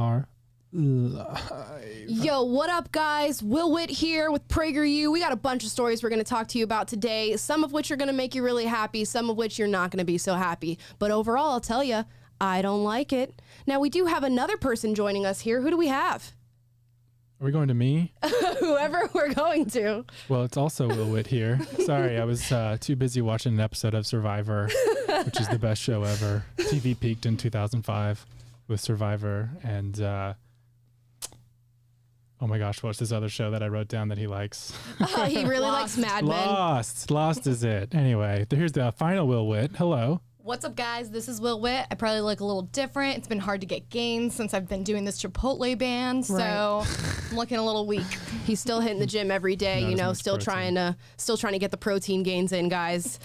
are live. Yo, what up, guys? Will Witt here with PragerU. We got a bunch of stories we're going to talk to you about today, some of which are going to make you really happy, some of which you're not going to be so happy. But overall, I'll tell you, I don't like it. Now, we do have another person joining us here. Who do we have? Are we going to me? Whoever we're going to. Well, it's also Will Witt here. Sorry, I was too busy watching an episode of Survivor, which is the best show ever. TV peaked in 2005 with Survivor, and oh my gosh, what's this other show that I wrote down that he likes? He really likes Mad Men. Lost is it. Anyway, here's the final Will Witt. Hello. What's up, guys? This is Will Witt. I probably look a little different. It's been hard to get gains since I've been doing this Chipotle ban, so I'm looking a little weak. He's still hitting the gym every day, you know, still trying to get the protein gains in, guys.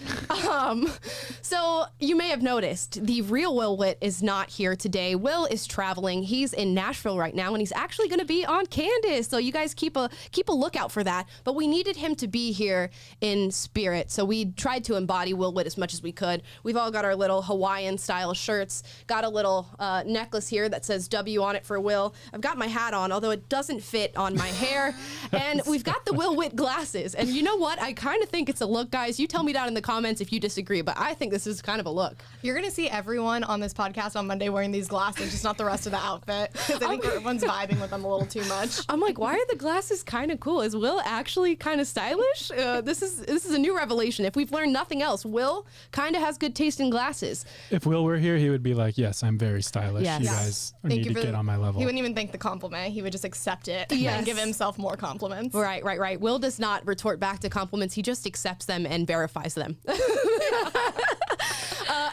So you may have noticed the real Will Witt is not here today. Will is traveling. He's in Nashville right now, and he's actually going to be on Candace. So you guys keep a lookout for that. But we needed him to be here in spirit, so we tried to embody Will Witt as much as we could. We've all got our little Hawaiian style shirts, got a little necklace here that says W on it for Will. I've got my hat on, although it doesn't fit on my hair. And we've got the Will Witt glasses. And you know what? I kind of think it's a look, guys. You tell me down in the comments if you disagree, but I think this is kind of a look. You're going to see everyone on this podcast on Monday wearing these glasses, just not the rest of the outfit, because I think everyone's vibing with them a little too much. I'm like, why are the glasses kind of cool? Is Will actually kind of stylish? This is a new revelation. If we've learned nothing else, Will kind of has good taste in glasses. If Will were here, he would be like, yes, I'm very stylish. Yes. You guys need to get on my level. He wouldn't even think the compliment. He would just accept it and give himself more compliments. Right. Will does not retort back to compliments. He just accepts them and verifies them.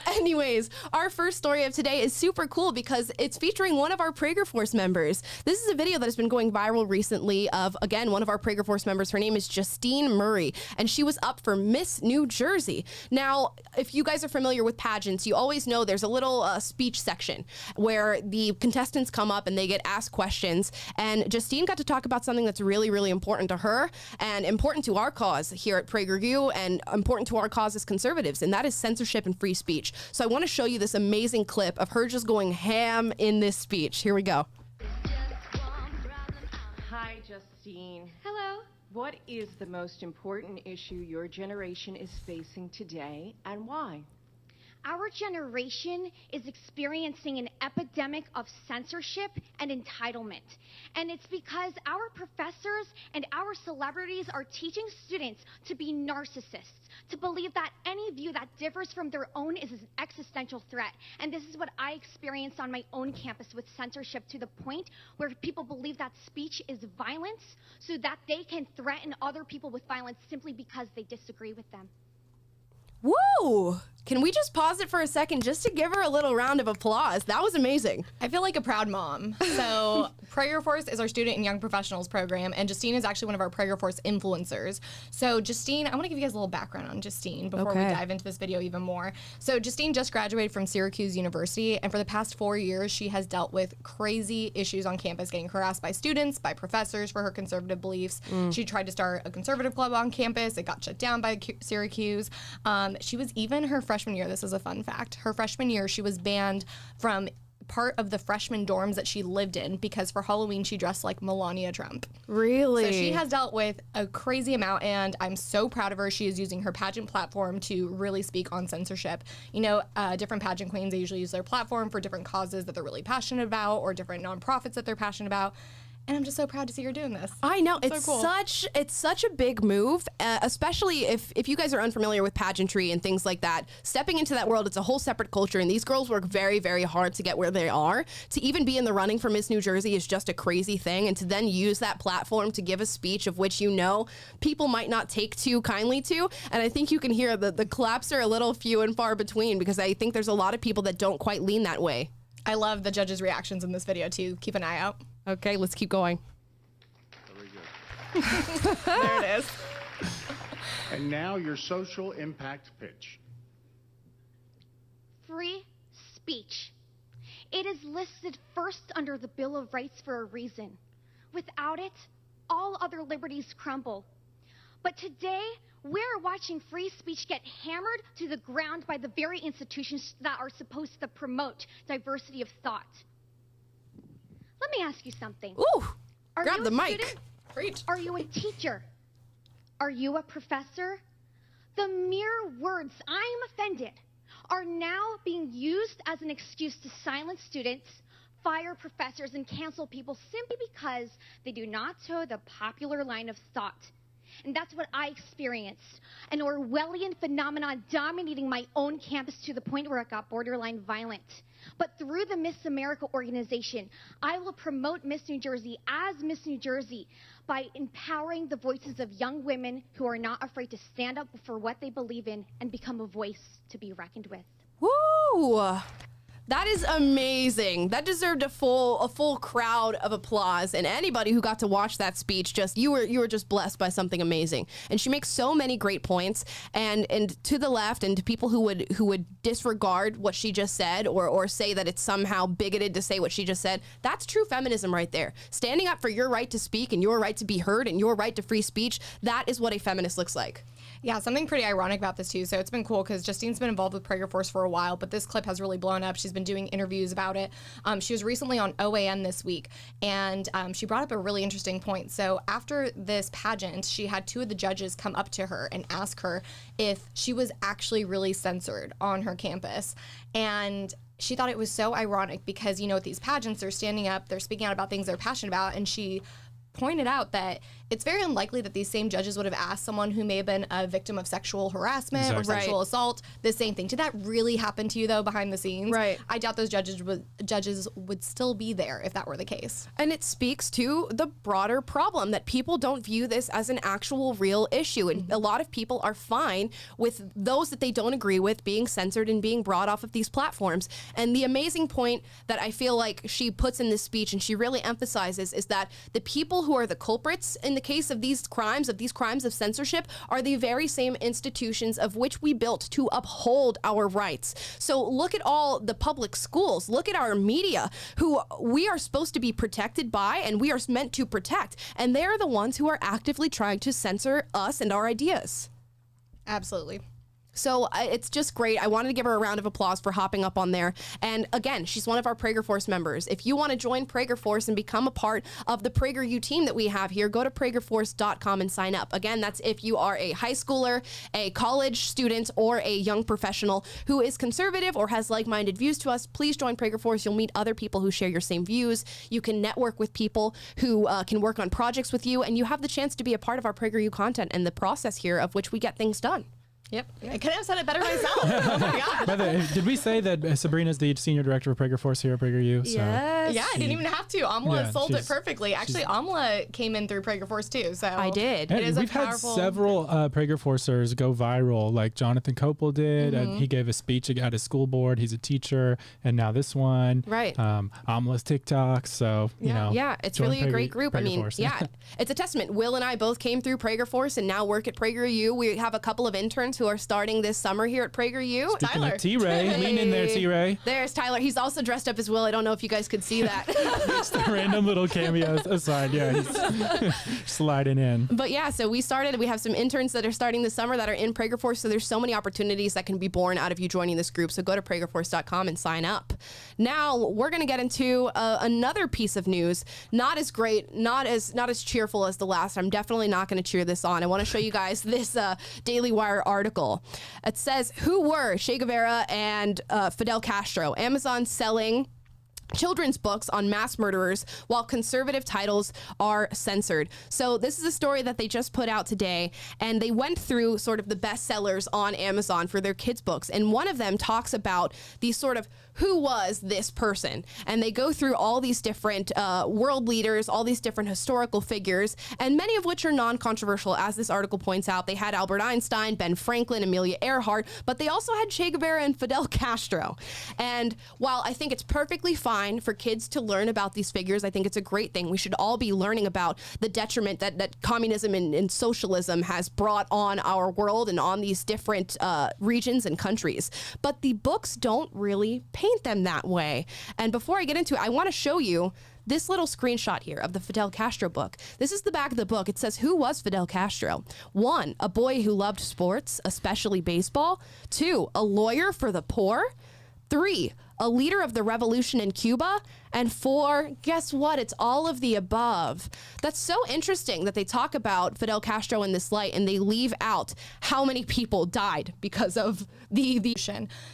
Anyways, our first story of today is super cool because it's featuring one of our Prager Force members. This is a video that has been going viral recently of, again, one of our Prager Force members. Her name is Justine Murray, and she was up for Miss New Jersey. Now, if you guys are familiar with pageants, you always know there's a little speech section where the contestants come up and they get asked questions. And Justine got to talk about something that's really, really important to her and important to our cause here at PragerU and important to our cause as conservatives, and that is censorship and free speech. So I want to show you this amazing clip of her just going ham in this speech. Here we go. Hi, Justine. Hello. What is the most important issue your generation is facing today, and why? Our generation is experiencing an epidemic of censorship and entitlement. And it's because our professors and our celebrities are teaching students to be narcissists, to believe that any view that differs from their own is an existential threat. And this is what I experienced on my own campus with censorship, to the point where people believe that speech is violence so that they can threaten other people with violence simply because they disagree with them. Woo! Can we just pause it for a second just to give her a little round of applause? That was amazing. I feel like a proud mom. So Prager Force is our student and young professionals program, and Justine is actually one of our Prager Force influencers. So Justine, I want to give you guys a little background on Justine before we dive into this video even more. So Justine just graduated from Syracuse University, and for the past 4 years, she has dealt with crazy issues on campus, getting harassed by students, by professors for her conservative beliefs. She tried to start a conservative club on campus. It got shut down by Syracuse. She was even her freshman year, this is a fun fact, her freshman year she was banned from part of the freshman dorms that she lived in because for Halloween she dressed like Melania Trump. Really? So she has dealt with a crazy amount, and I'm so proud of her. She is using her pageant platform to really speak on censorship. You know, different pageant queens, they usually use their platform for different causes that they're really passionate about or different nonprofits that they're passionate about. And I'm just so proud to see her doing this. I know. It's so cool. It's such a big move, especially if you guys are unfamiliar with pageantry and things like that. Stepping into that world, it's a whole separate culture, and these girls work very, very hard to get where they are. To even be in the running for Miss New Jersey is just a crazy thing, and to then use that platform to give a speech of which you know people might not take too kindly to. And I think you can hear the claps are a little few and far between, because I think there's a lot of people that don't quite lean that way. I love the judges' reactions in this video too. Keep an eye out. Okay, let's keep going. Very good. There it is. And now your social impact pitch. Free speech. It is listed first under the Bill of Rights for a reason. Without it, all other liberties crumble. But today, we're watching free speech get hammered to the ground by the very institutions that are supposed to promote diversity of thought. me ask you something. Ooh, Are grab you the a mic. student? Preach. Are you a teacher? Are you a professor? The mere words, "I'm offended," are now being used as an excuse to silence students, fire professors, and cancel people simply because they do not toe the popular line of thought. And that's what I experienced. An Orwellian phenomenon dominating my own campus to the point where it got borderline violent. But through the Miss America organization, I will promote Miss New Jersey as Miss New Jersey by empowering the voices of young women who are not afraid to stand up for what they believe in and become a voice to be reckoned with. Woo! That is amazing. That deserved a full crowd of applause. And anybody who got to watch that speech, you were just blessed by something amazing. And she makes so many great points. And to the left, and to people who would disregard what she just said, or say that it's somehow bigoted to say what she just said, that's true feminism right there. Standing up for your right to speak and your right to be heard and your right to free speech, that is what a feminist looks like. Yeah, something pretty ironic about this too. So it's been cool because Justine's been involved with Prager Force for a while, but this clip has really blown up. She's been doing interviews about it. She was recently on OAN this week, and she brought up a really interesting point. So after this pageant, she had two of the judges come up to her and ask her if she was actually really censored on her campus. And she thought it was so ironic because, you know, at these pageants, they're standing up, they're speaking out about things they're passionate about, and she pointed out that it's very unlikely that these same judges would have asked someone who may have been a victim of sexual harassment or sexual assault the same thing. Did that really happen to you, though, behind the scenes? Right. I doubt those judges would still be there if that were the case. And it speaks to the broader problem that people don't view this as an actual real issue. And a lot of people are fine with those that they don't agree with being censored and being brought off of these platforms. And the amazing point that I feel like she puts in this speech, and she really emphasizes, is that the people who are the culprits in the case of these crimes of censorship are the very same institutions of which we built to uphold our rights. So look at all the public schools, look at our media, who we are supposed to be protected by and we are meant to protect, and they're the ones who are actively trying to censor us and our ideas. Absolutely. So it's just great. I wanted to give her a round of applause for hopping up on there. And again, she's one of our Prager Force members. If you want to join Prager Force and become a part of the PragerU team that we have here, go to pragerforce.com and sign up. Again, that's if you are a high schooler, a college student, or a young professional who is conservative or has like-minded views to us. Please join Prager Force. You'll meet other people who share your same views. You can network with people who can work on projects with you, and you have the chance to be a part of our PragerU content and the process here of which we get things done. Yep. I couldn't have said it better myself. Oh my God. By the way, did we say that Sabrina's the senior director of Prager Force here at PragerU? So Yes. Yeah, I didn't even have to. Amala sold it perfectly. Actually, Amala came in through Prager Force too. So I did. It is we've a powerful... had several Prager Forcers go viral, like Jonathan Copel did. He gave a speech at his school board. He's a teacher, and now this one. Right. Amala's TikTok. So you know. Yeah, it's really a great group. Prager I mean, Force. yeah, it's a testament. Will and I both came through Prager Force and now work at PragerU. We have a couple of interns who are starting this summer here at PragerU. Speaking Tyler. of T-Ray, lean in there, T-Ray. There's Tyler. He's also dressed up as Will. I don't know if you guys could see that. Just a random little cameos aside. Yeah, he's sliding in. But yeah, so we have some interns that are starting this summer that are in Prager Force. So there's so many opportunities that can be born out of you joining this group. So go to pragerforce.com and sign up. Now we're going to get into another piece of news. Not as great, not as cheerful as the last. I'm definitely not going to cheer this on. I want to show you guys this Daily Wire article. It says, who were Che Guevara and Fidel Castro? Amazon selling children's books on mass murderers while conservative titles are censored. So this is a story that they just put out today, and they went through sort of the bestsellers on Amazon for their kids' books. And one of them talks about these sort of who was this person? And they go through all these different world leaders, all these different historical figures, and many of which are non-controversial. As this article points out, they had Albert Einstein, Ben Franklin, Amelia Earhart, but they also had Che Guevara and Fidel Castro. And while I think it's perfectly fine for kids to learn about these figures, I think it's a great thing. We should all be learning about the detriment that communism and socialism has brought on our world and on these different regions and countries. But the books don't really paint them that way. And before I get into it, I want to show you this little screenshot here of the Fidel Castro book. This is the back of the book. It says, who was Fidel Castro? 1, a boy who loved sports, especially baseball. 2, a lawyer for the poor. 3, a leader of the revolution in Cuba, and 4, guess what? It's all of the above. That's so interesting that they talk about Fidel Castro in this light and they leave out how many people died because of the.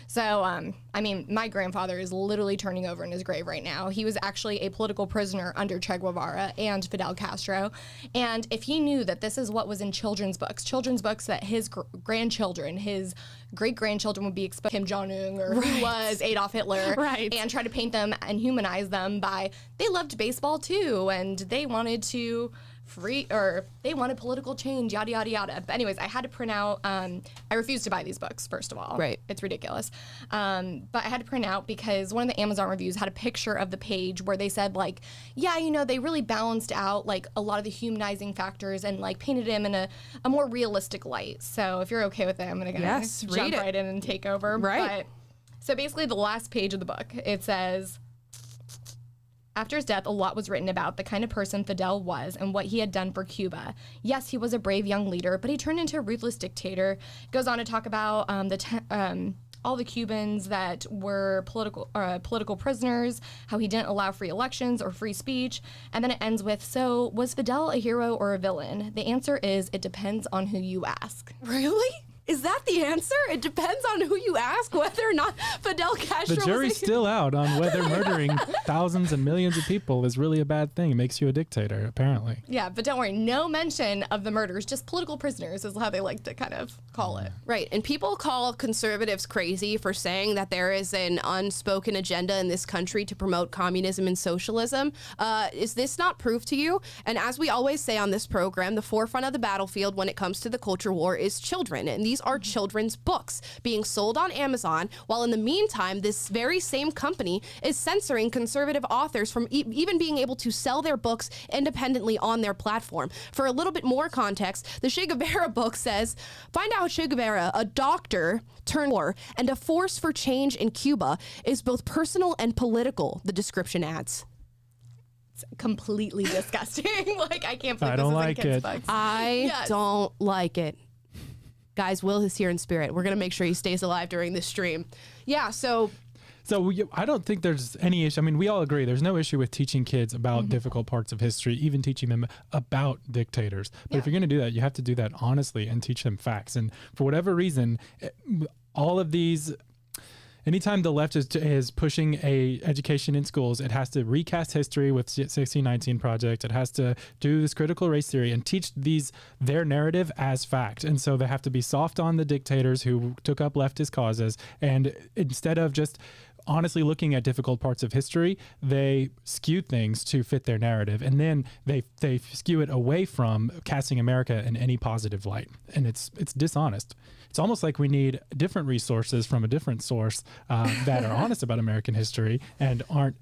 So, I mean, my grandfather is literally turning over in his grave right now. He was actually a political prisoner under Che Guevara and Fidel Castro. And if he knew that this is what was in children's books that his grandchildren, his great-grandchildren would be exposed to Kim Jong-un or who was Adolf Hitler, and try to paint them and humanize them by they loved baseball too and they wanted to they wanted political change, yada yada yada. But anyways, I had to print out I refused to buy these books, first of all. It's ridiculous. But I had to print out because one of the Amazon reviews had a picture of the page where they said like, yeah, you know, they really balanced out like a lot of the humanizing factors and like painted him in a more realistic light. So if you're okay with it, I'm gonna jump right in and take over. But, so basically the last page of the book, it says, after his death, a lot was written about the kind of person Fidel was and what he had done for Cuba. Yes, he was a brave young leader, but he turned into a ruthless dictator. Goes on to talk about all the Cubans that were political prisoners, how he didn't allow free elections or free speech. And then it ends with, so was Fidel a hero or a villain? The answer is, it depends on who you ask. Really? Is that the answer? It depends on who you ask whether or not Fidel Castro The jury's still out on whether murdering thousands and millions of people is really a bad thing. It makes you a dictator, apparently. Yeah, but don't worry. No mention of the murders, just political prisoners is how they like to kind of call it. Right. And people call conservatives crazy for saying that there is an unspoken agenda in this country to promote communism and socialism. Is this not proof to you? And as we always say on this program, the forefront of the battlefield when it comes to the culture war is children. And these are children's books being sold on Amazon, while in the meantime, this very same company is censoring conservative authors from even being able to sell their books independently on their platform. For a little bit more context, the Che Guevara book says, find out how Che Guevara, a doctor turned war and a force for change in Cuba, is both personal and political, the description adds. It's completely disgusting. Like, I can't believe I this don't is like in kids' it. books. I don't like it. Guys, Will is here in spirit. We're going to make sure he stays alive during this stream. Yeah, so I don't think there's any issue. I mean, we all agree there's no issue with teaching kids about difficult parts of history, even teaching them about dictators. But if you're going to do that, you have to do that honestly and teach them facts. And for whatever reason, all of these... Anytime the left is pushing a education in schools, it has to recast history with 1619 Project. It has to do this critical race theory and teach their narrative as fact. And so they have to be soft on the dictators who took up leftist causes. And instead of just honestly looking at difficult parts of history, they skew things to fit their narrative. And then they skew it away from casting America in any positive light. And it's dishonest. It's almost like we need different resources from a different source that are honest about American history and aren't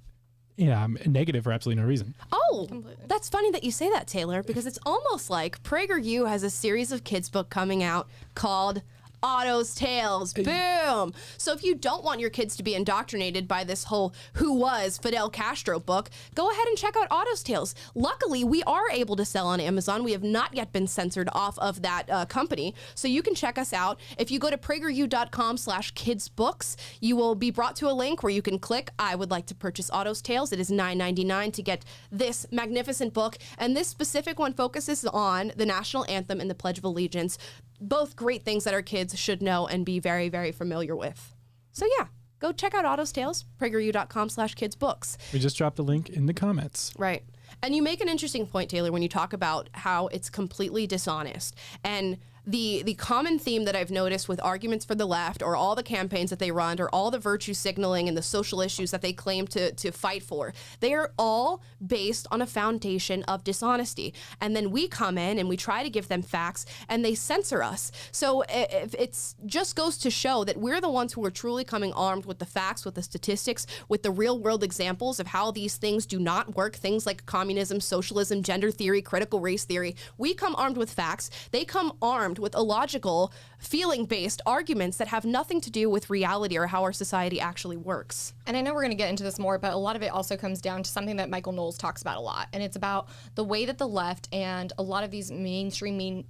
negative for absolutely no reason. Oh, completely. That's funny that you say that, Taylor, because it's almost like PragerU has a series of kids' book coming out called Otto's Tales. Boom. So if you don't want your kids to be indoctrinated by this whole who was Fidel Castro book, go ahead and check out Otto's Tales. Luckily, we are able to sell on Amazon. We have not yet been censored off of that company. So you can check us out. If you go to prageru.com/kidsbooks, you will be brought to a link where you can click, I would like to purchase Otto's Tales. It is $9.99 to get this magnificent book. And this specific one focuses on the national anthem and the Pledge of Allegiance. Both great things that our kids should know and be very, very familiar with. So yeah, go check out Otto's Tales, prageru.com/kidsbooks. We just dropped the link in the comments. Right. And you make an interesting point, Taylor, when you talk about how it's completely dishonest. And the common theme that I've noticed with arguments for the left, or all the campaigns that they run, or all the virtue signaling and the social issues that they claim to fight for, they are all based on a foundation of dishonesty. And then we come in and we try to give them facts and they censor us. So it just goes to show that we're the ones who are truly coming armed with the facts, with the statistics, with the real world examples of how these things do not work. Things like communism, socialism, gender theory, critical race theory. We come armed with facts. They come armed with illogical, feeling-based arguments that have nothing to do with reality or how our society actually works. And I know we're going to get into this more, but a lot of it also comes down to something that Michael Knowles talks about a lot, and it's about the way that the left and a lot of these mainstream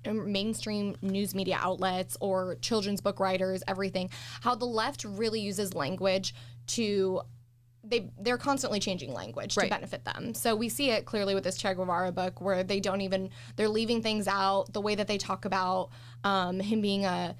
news media outlets or children's book writers, everything, how the left really uses language to they're constantly changing language to benefit them. So we see it clearly with this Che Guevara book, where they're leaving things out, the way that they talk about him being a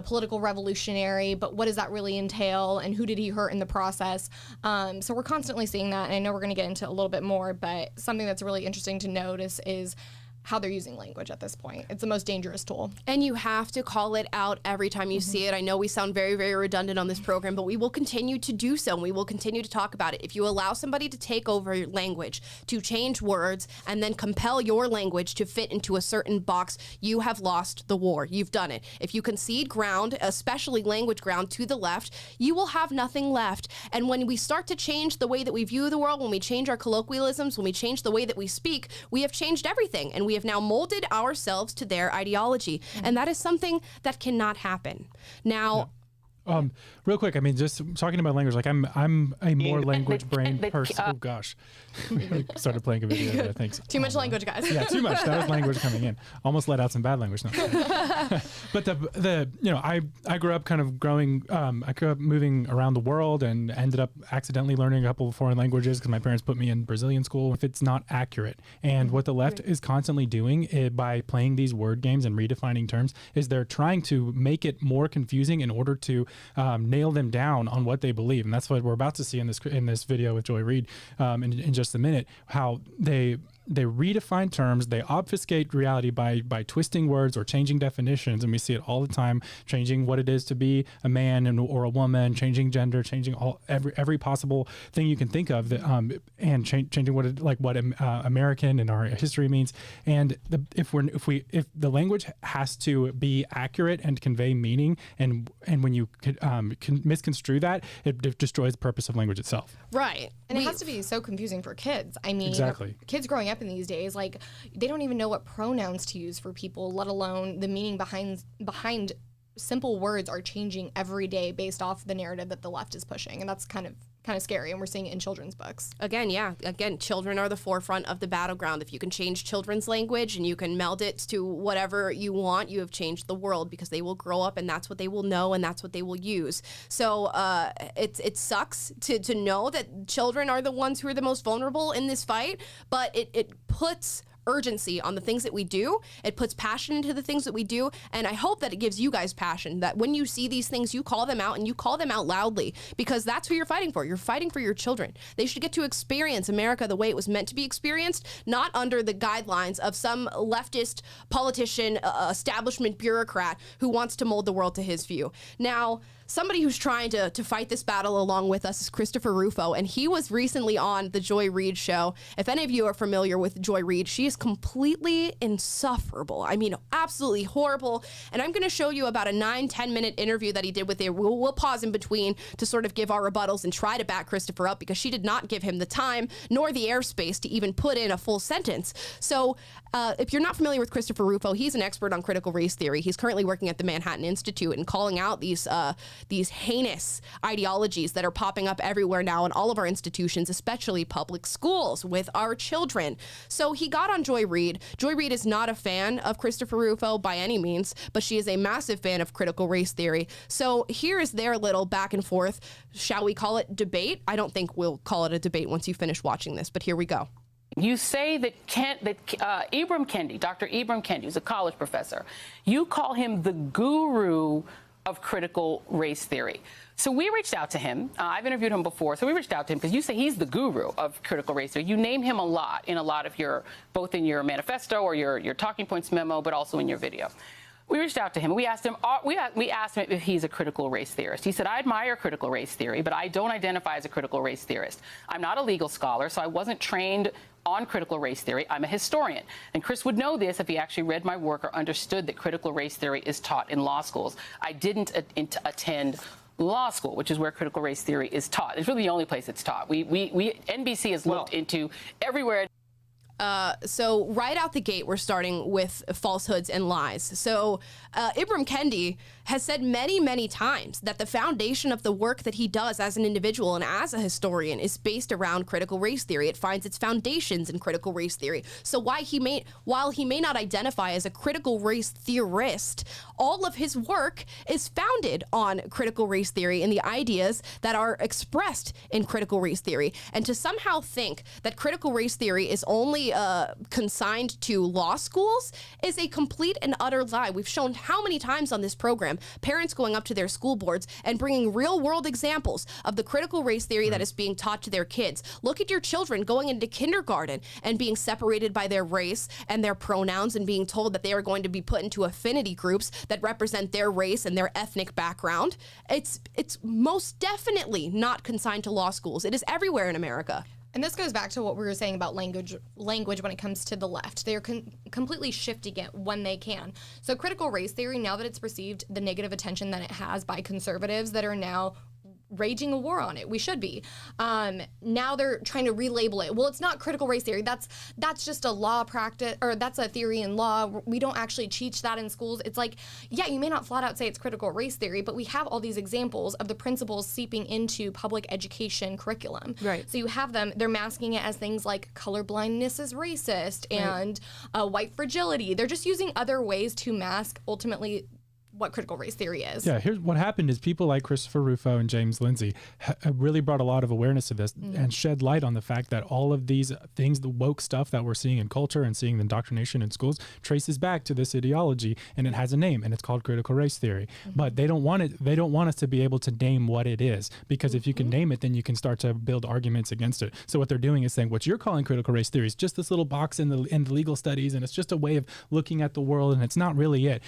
political revolutionary, but what does that really entail, and who did he hurt in the process? So we're constantly seeing that, and I know we're going to get into a little bit more, but something that's really interesting to notice is how they're using language at this point. It's the most dangerous tool. And you have to call it out every time you see it. I know we sound very, very redundant on this program, but we will continue to do so, and we will continue to talk about it. If you allow somebody to take over your language, to change words, and then compel your language to fit into a certain box, you have lost the war. You've done it. If you concede ground, especially language ground, to the left, you will have nothing left. And when we start to change the way that we view the world, when we change our colloquialisms, when we change the way that we speak, we have changed everything, and we have now molded ourselves to their ideology. And that is something that cannot happen. Now, real quick, I mean, just talking about language, like I'm a more language brain person. Oh gosh, started playing a video there. Thanks. Too much language, guys. Yeah, too much. That was language coming in. Almost let out some bad language. No. But I grew up I grew up moving around the world and ended up accidentally learning a couple of foreign languages because my parents put me in Brazilian school. If it's not accurate, and what the left is constantly doing by playing these word games and redefining terms is they're trying to make it more confusing in order to nail them down on what they believe. And that's what we're about to see in this video with Joy Reid in just a minute, how they redefine terms, they obfuscate reality by twisting words or changing definitions, and we see it all the time, changing what it is to be a man or a woman, changing gender, changing every possible thing you can think of, and changing what American and our history means. And if the language has to be accurate and convey meaning, and when you can misconstrue that, it destroys the purpose of language itself. Right. And it has to be so confusing for kids. I mean, exactly. Kids growing up in these days, like, they don't even know what pronouns to use for people, let alone the meaning behind simple words are changing every day based off the narrative that the left is pushing. And that's kind of scary, and we're seeing it in children's books. Again, children are the forefront of the battleground. If you can change children's language and you can meld it to whatever you want, you have changed the world, because they will grow up and that's what they will know and that's what they will use. So it sucks to know that children are the ones who are the most vulnerable in this fight, but it puts urgency on the things that we do. It puts passion into the things that we do, and I hope that it gives you guys passion, that when you see these things, you call them out, and you call them out loudly, because that's who you're fighting for. You're fighting for your children. They should get to experience America the way it was meant to be experienced, not under the guidelines of some leftist politician, establishment bureaucrat who wants to mold the world to his view. Now, somebody who's trying to fight this battle along with us is Christopher Rufo, and he was recently on the Joy Reid show. If any of you are familiar with Joy Reid, she is completely insufferable. I mean, absolutely horrible. And I'm going to show you about a 9-10 minute interview that he did with her. We'll pause in between to sort of give our rebuttals and try to back Christopher up, because she did not give him the time nor the airspace to even put in a full sentence. So if you're not familiar with Christopher Rufo, he's an expert on critical race theory. He's currently working at the Manhattan Institute and calling out these heinous ideologies that are popping up everywhere now in all of our institutions, especially public schools, with our children. So he got on Joy Reid. Joy Reid is not a fan of Christopher Rufo by any means, but she is a massive fan of critical race theory. So here is their little back and forth, shall we call it debate? I don't think we'll call it a debate once you finish watching this, but here we go. You say that Ibram Kendi, Dr. Ibram Kendi, who's a college professor, you call him the guru of critical race theory. So we reached out to him. I've interviewed him before, so we reached out to him because you say he's the guru of critical race theory. You name him a lot in a lot of your, both in your manifesto or your talking points memo, but also in your video. We reached out to him. We asked him if he's a critical race theorist. He said, I admire critical race theory, but I don't identify as a critical race theorist. I'm not a legal scholar, so I wasn't trained on critical race theory. I'm a historian. And Chris would know this if he actually read my work or understood that critical race theory is taught in law schools. I didn't attend law school, which is where critical race theory is taught. It's really the only place it's taught. NBC has looked into everywhere. So right out the gate, we're starting with falsehoods and lies. So Ibram Kendi has said many, many times that the foundation of the work that he does as an individual and as a historian is based around critical race theory. It finds its foundations in critical race theory. So while he may not identify as a critical race theorist, all of his work is founded on critical race theory and the ideas that are expressed in critical race theory. And to somehow think that critical race theory is only consigned to law schools is a complete and utter lie. We've shown how many times on this program parents going up to their school boards and bringing real world examples of the critical race theory that is being taught to their kids. Look at your children going into kindergarten and being separated by their race and their pronouns and being told that they are going to be put into affinity groups that represent their race and their ethnic background. It's most definitely not consigned to law schools. It is everywhere in America. And this goes back to what we were saying about language when it comes to the left. They are completely shifting it when they can. So critical race theory, now that it's received the negative attention that it has by conservatives that are now raging a war on it. We should be. Now they're trying to relabel it. Well, it's not critical race theory. That's just a law practice, or that's a theory in law. We don't actually teach that in schools. It's like, yeah, you may not flat out say it's critical race theory, but we have all these examples of the principles seeping into public education curriculum. Right. So you have them, they're masking it as things like colorblindness is racist and white fragility. They're just using other ways to mask ultimately what critical race theory is. Yeah, here's what happened is people like Christopher Rufo and James Lindsay really brought a lot of awareness to this and shed light on the fact that all of these things, the woke stuff that we're seeing in culture and seeing the indoctrination in schools, traces back to this ideology, and it has a name, and it's called critical race theory. But they don't want it. They don't want us to be able to name what it is, because if you can name it, then you can start to build arguments against it. So what they're doing is saying what you're calling critical race theory is just this little box in the legal studies, and it's just a way of looking at the world, and it's not really it.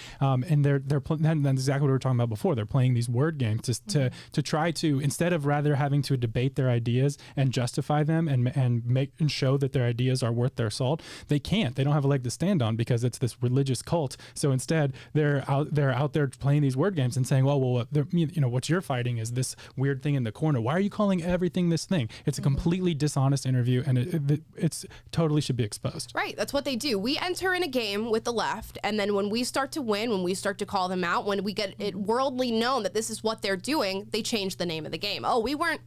And that's exactly what we were talking about before. They're playing these word games to try to, instead of rather having to debate their ideas and justify them and make and show that their ideas are worth their salt, they can't. They don't have a leg to stand on because it's this religious cult. So instead, they're out there playing these word games and saying, well, what you're fighting is this weird thing in the corner. Why are you calling everything this thing? It's a completely dishonest interview, and it's totally should be exposed. Right. That's what they do. We enter in a game with the left, and then when we start to win, when we start to call them out, when we get it worldly known that this is what they're doing, they change the name of the game. Oh, we weren't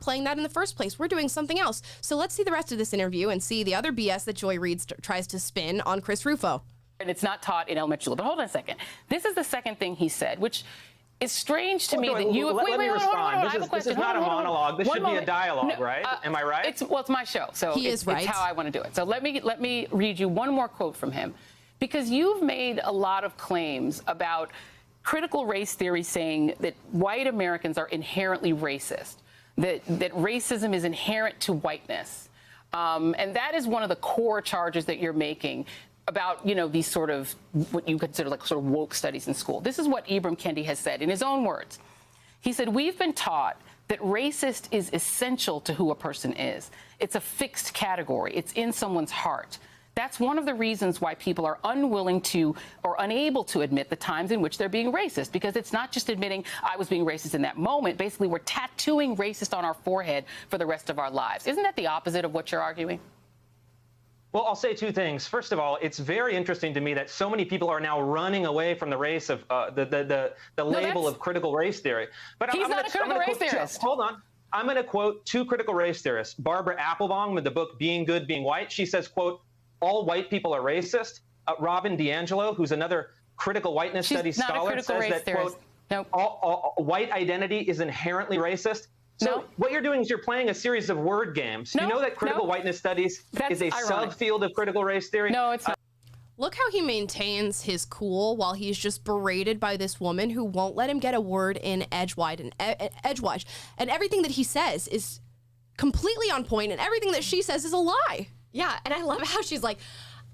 playing that in the first place. We're doing something else. So let's see the rest of this interview and see the other BS that Joy Reid tries to spin on Chris Rufo. And it's not taught in elementary school. But hold on a second. This is the second thing he said, which is strange to me that you... Let me respond. This is not a monologue. This should be a dialogue, right? Am I right? It's my show, so it's how I want to do it. So let me read you one more quote from him, because you've made a lot of claims about critical race theory saying that white Americans are inherently racist, that racism is inherent to whiteness. And that is one of the core charges that you're making about, these sort of what you consider like sort of woke studies in school. This is what Ibram Kendi has said in his own words. He said, "We've been taught that racist is essential to who a person is. It's a fixed category. It's in someone's heart. That's one of the reasons why people are unwilling to or unable to admit the times in which they're being racist, because it's not just admitting I was being racist in that moment. Basically, we're tattooing racist on our forehead for the rest of our lives." Isn't that the opposite of what you're arguing? Well, I'll say two things. First of all, it's very interesting to me that so many people are now running away from the race of the label of critical race theory. But he's not a critical race theorist. Hold on. I'm going to quote two critical race theorists. Barbara Applebaum with the book Being Good, Being White. She says, quote, "All white people are racist." Robin DiAngelo, who's another critical whiteness studies scholar, says that, quote, all white identity is inherently racist. So what you're doing is you're playing a series of word games. You know that critical whiteness studies is a subfield of critical race theory? No, it's not. Look how he maintains his cool while he's just berated by this woman who won't let him get a word in edgewise. And everything that he says is completely on point, and everything that she says is a lie. Yeah, and I love how she's like,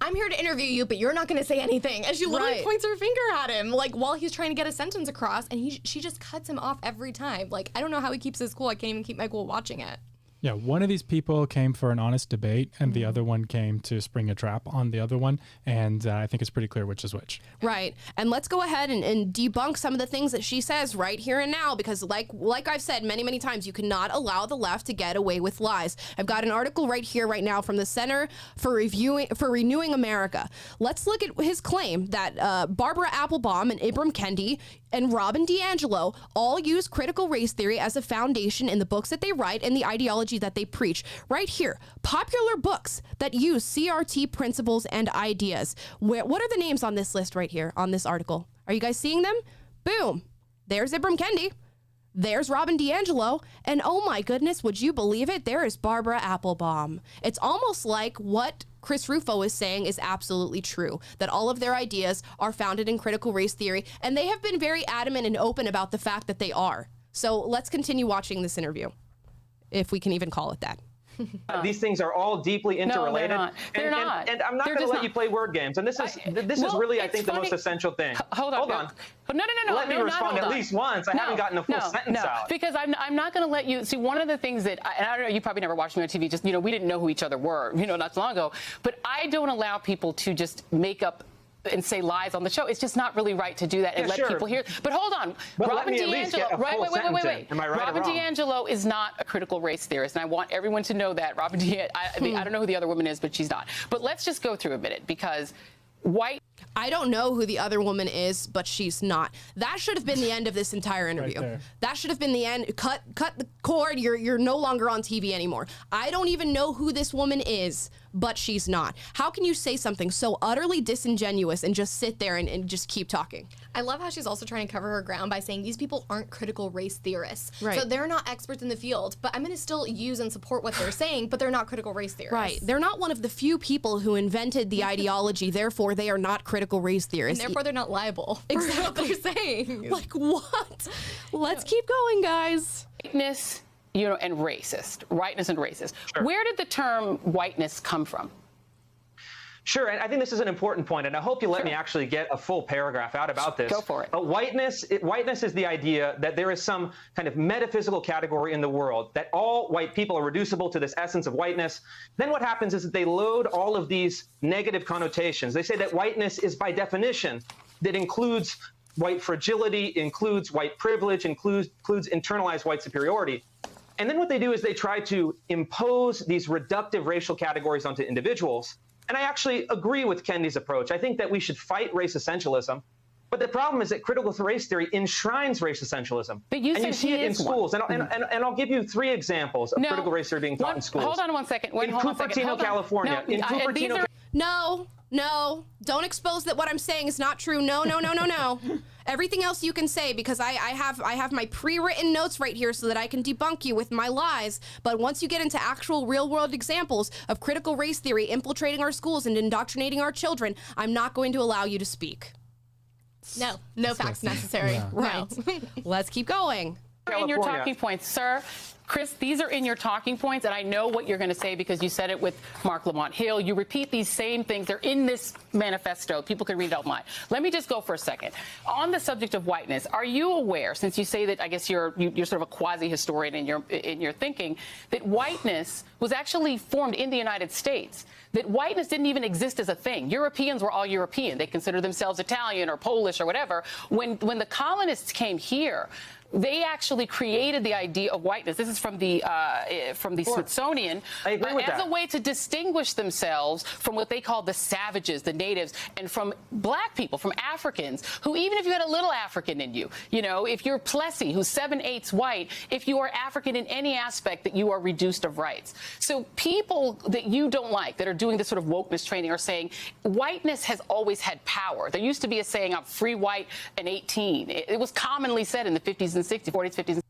"I'm here to interview you, but you're not going to say anything." And she literally points her finger at him, like, while he's trying to get a sentence across, and she just cuts him off every time. Like, I don't know how he keeps his cool. I can't even keep my cool watching it. Yeah, one of these people came for an honest debate, and the other one came to spring a trap on the other one, and I think it's pretty clear which is which. Right, and let's go ahead and debunk some of the things that she says right here and now, because like I've said many times, you cannot allow the left to get away with lies. I've got an article right here, right now, from the Center for Renewing America. Let's look at his claim that Barbara Applebaum and Ibram Kendi and Robin DiAngelo all use critical race theory as a foundation in the books that they write and the ideology that they preach. Right here, popular books that use CRT principles and ideas. What are the names on this list right here on this article? Are you guys seeing them? Boom. There's Ibram Kendi. There's Robin DiAngelo. And oh my goodness, would you believe it? There is Barbara Applebaum. It's almost like what Chris Rufo is saying is absolutely true, that all of their ideas are founded in critical race theory, and they have been very adamant and open about the fact that they are. So let's continue watching this interview, if we can even call it that. These things are all deeply interrelated. No, they're not. And I'm not going to let you play word games. And this is really, I think, the most essential thing. Hold on. No. Let me respond at least once. I haven't gotten a full sentence out. Because I'm not going to let you see. One of the things that, and I don't know, you probably never watched me on TV. Just we didn't know who each other were, not so long ago. But I don't allow people to just make up and say lies on the show. It's just not really right to do that and let people hear. But hold on, Robin DiAngelo. Wait. Am I right Robin or wrong? DiAngelo is not a critical race theorist, and I want everyone to know that. Robin DiAngelo. I don't know who the other woman is, but she's not. But let's just go through a minute, because I don't know who the other woman is, but she's not. That should have been the end of this entire interview. Right there. That should have been the end. Cut the cord. You're no longer on TV anymore. I don't even know who this woman is, but she's not. How can you say something so utterly disingenuous and just sit there and just keep talking? I love how she's also trying to cover her ground by saying these people aren't critical race theorists. Right. So they're not experts in the field, but I'm going to still use and support what they're saying, but they're not critical race theorists. Right. They're not one of the few people who invented the ideology, therefore they are not critical race theorists. And therefore they're not liable for what they're saying. Like what? Let's keep going, guys. Whiteness, and racist. Rightness and racist. Sure. Where did the term whiteness come from? Sure, and I think this is an important point, and I hope you let me actually get a full paragraph out about this. Go for it. Whiteness is the idea that there is some kind of metaphysical category in the world, that all white people are reducible to this essence of whiteness. Then what happens is that they load all of these negative connotations. They say that whiteness is, by definition, that includes white fragility, includes white privilege, includes internalized white superiority. And then what they do is they try to impose these reductive racial categories onto individuals. And I actually agree with Kendi's approach. I think that we should fight race essentialism. But the problem is that critical race theory enshrines race essentialism. But you and you see it in schools. And I'll give you 3 examples of critical race theory being taught in schools. Hold on one second. In Cupertino, California. In Cupertino, No, don't expose that what I'm saying is not true. No. Everything else you can say, because I have my pre-written notes right here so that I can debunk you with my lies. But once you get into actual real-world examples of critical race theory infiltrating our schools and indoctrinating our children, I'm not going to allow you to speak. No facts necessary. Yeah. Right. Let's keep going. In your talking points, sir. Chris, these are in your talking points, and I know what you're going to say because you said it with Mark Lamont Hill. You repeat these same things. They're in this manifesto. People can read it online. Let me just go for a second. On the subject of whiteness, are you aware, since you say that I guess you're sort of a quasi-historian in your thinking, that whiteness was actually formed in the United States? That whiteness didn't even exist as a thing. Europeans were all European. They considered themselves Italian or Polish or whatever. When the colonists came here, they actually created the idea of whiteness. This is from the Smithsonian. I agree with as that. a way to distinguish themselves from what they call the savages, the natives, and from black people, from Africans, who even if you had a little African in you, if you're Plessy, who's 7/8 white, if you are African in any aspect, that you are reduced of rights. So people that you don't like, that are doing this sort of wokeness training, are saying whiteness has always had power. There used to be a saying, I'm free white and 18. It was commonly said in the 50s and 60s, 40s, 50s.